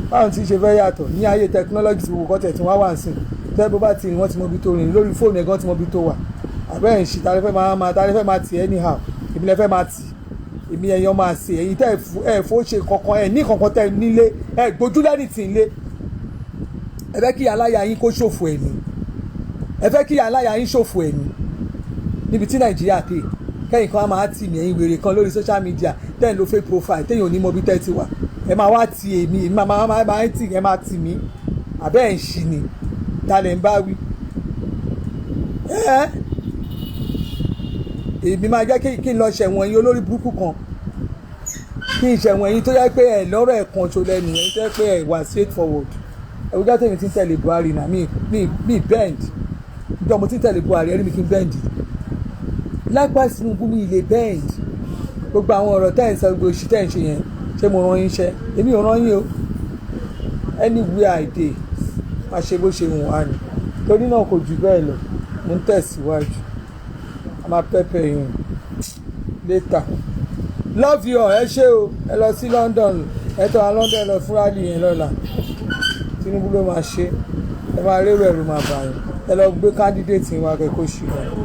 báwọn tí ń ṣe fẹ́ yàtọ̀ ní ayé technology tí gbogbo kọ́tẹ̀ tí wọ́n wà sí tẹ́ bó bá ti rìn wọ́n ti mọ ibi tó rìn lórí fóònù ẹ̀gán ti mọ ibi tó wà àbẹ́rẹ́ ń ṣe tàlẹ́ fẹ́ máa tì anyhow èmi lẹ fẹ́ máa tì èmi ẹ̀yàn máa ṣe ẹ̀yin tẹ́ ẹ̀ fó ṣe kankan ẹ̀ ní kankan tẹ́ nílé ẹ̀ gbójú lẹ́nì tì ń lé ẹ fẹ́ kí aláya yín kó ṣòfò ẹ̀ ní ẹ fẹ́ kí aláya yín ṣòfò ẹ̀ ní níbi tí Nàìjíríà dé kẹ́yìn kan á máa tì mí ẹ̀yin wèrè kan lórí social media tẹ́ ẹ̀ lo fake profile tẹ́yìn ò ní mọ bí tẹ́ ti wà ẹ máa wá ti èmi máa tì ẹ máa tì mí àbẹ́ ẹ̀ ń ṣì ní talẹ̀ ń bá wí èmi máa jẹ́ kí n lọ ṣẹ̀wọ̀n yín olórí burúkú kan kí n ṣẹ̀wọ̀n yín tó yẹ pé ẹ̀ lọ́rọ̀ ẹ̀ kan tó lẹ́nu ẹ̀ tó yẹ pé ẹ̀ wà straight forward ẹ̀wùjọ́ tèmi ti ń tẹ̀lé Buhari náà mi bend ìjọ mo ti ń tẹ̀lé Buhari ẹ̀rí mi kí n bend lágbà Tinubu mi lè bend gbogbo àwọn ọ̀rọ̀ tẹ́ ẹ̀ ń sọ gbogbo òṣì tẹ́ ẹ̀ ń ṣe yẹn ṣé mo rán yín iṣẹ́ èmi ò rán yín o anywhere I dey máa ṣe bó ṣe wù wá ni torí náà kò jù bẹ́ẹ̀ lọ mo ń tẹ̀síwájú a máa pẹ́pẹ́ yín later love you all ẹ ṣé o ẹ lọ sí London ẹ tọ́ a London ẹ lọ fún rally yẹn lọ́la Tinubu ló máa ṣe ẹ máa rérò ẹ̀rù máa bà yín ẹ lọ gbé candidate yín wá kẹ́kọ̀ọ́ ṣùgbọ́n.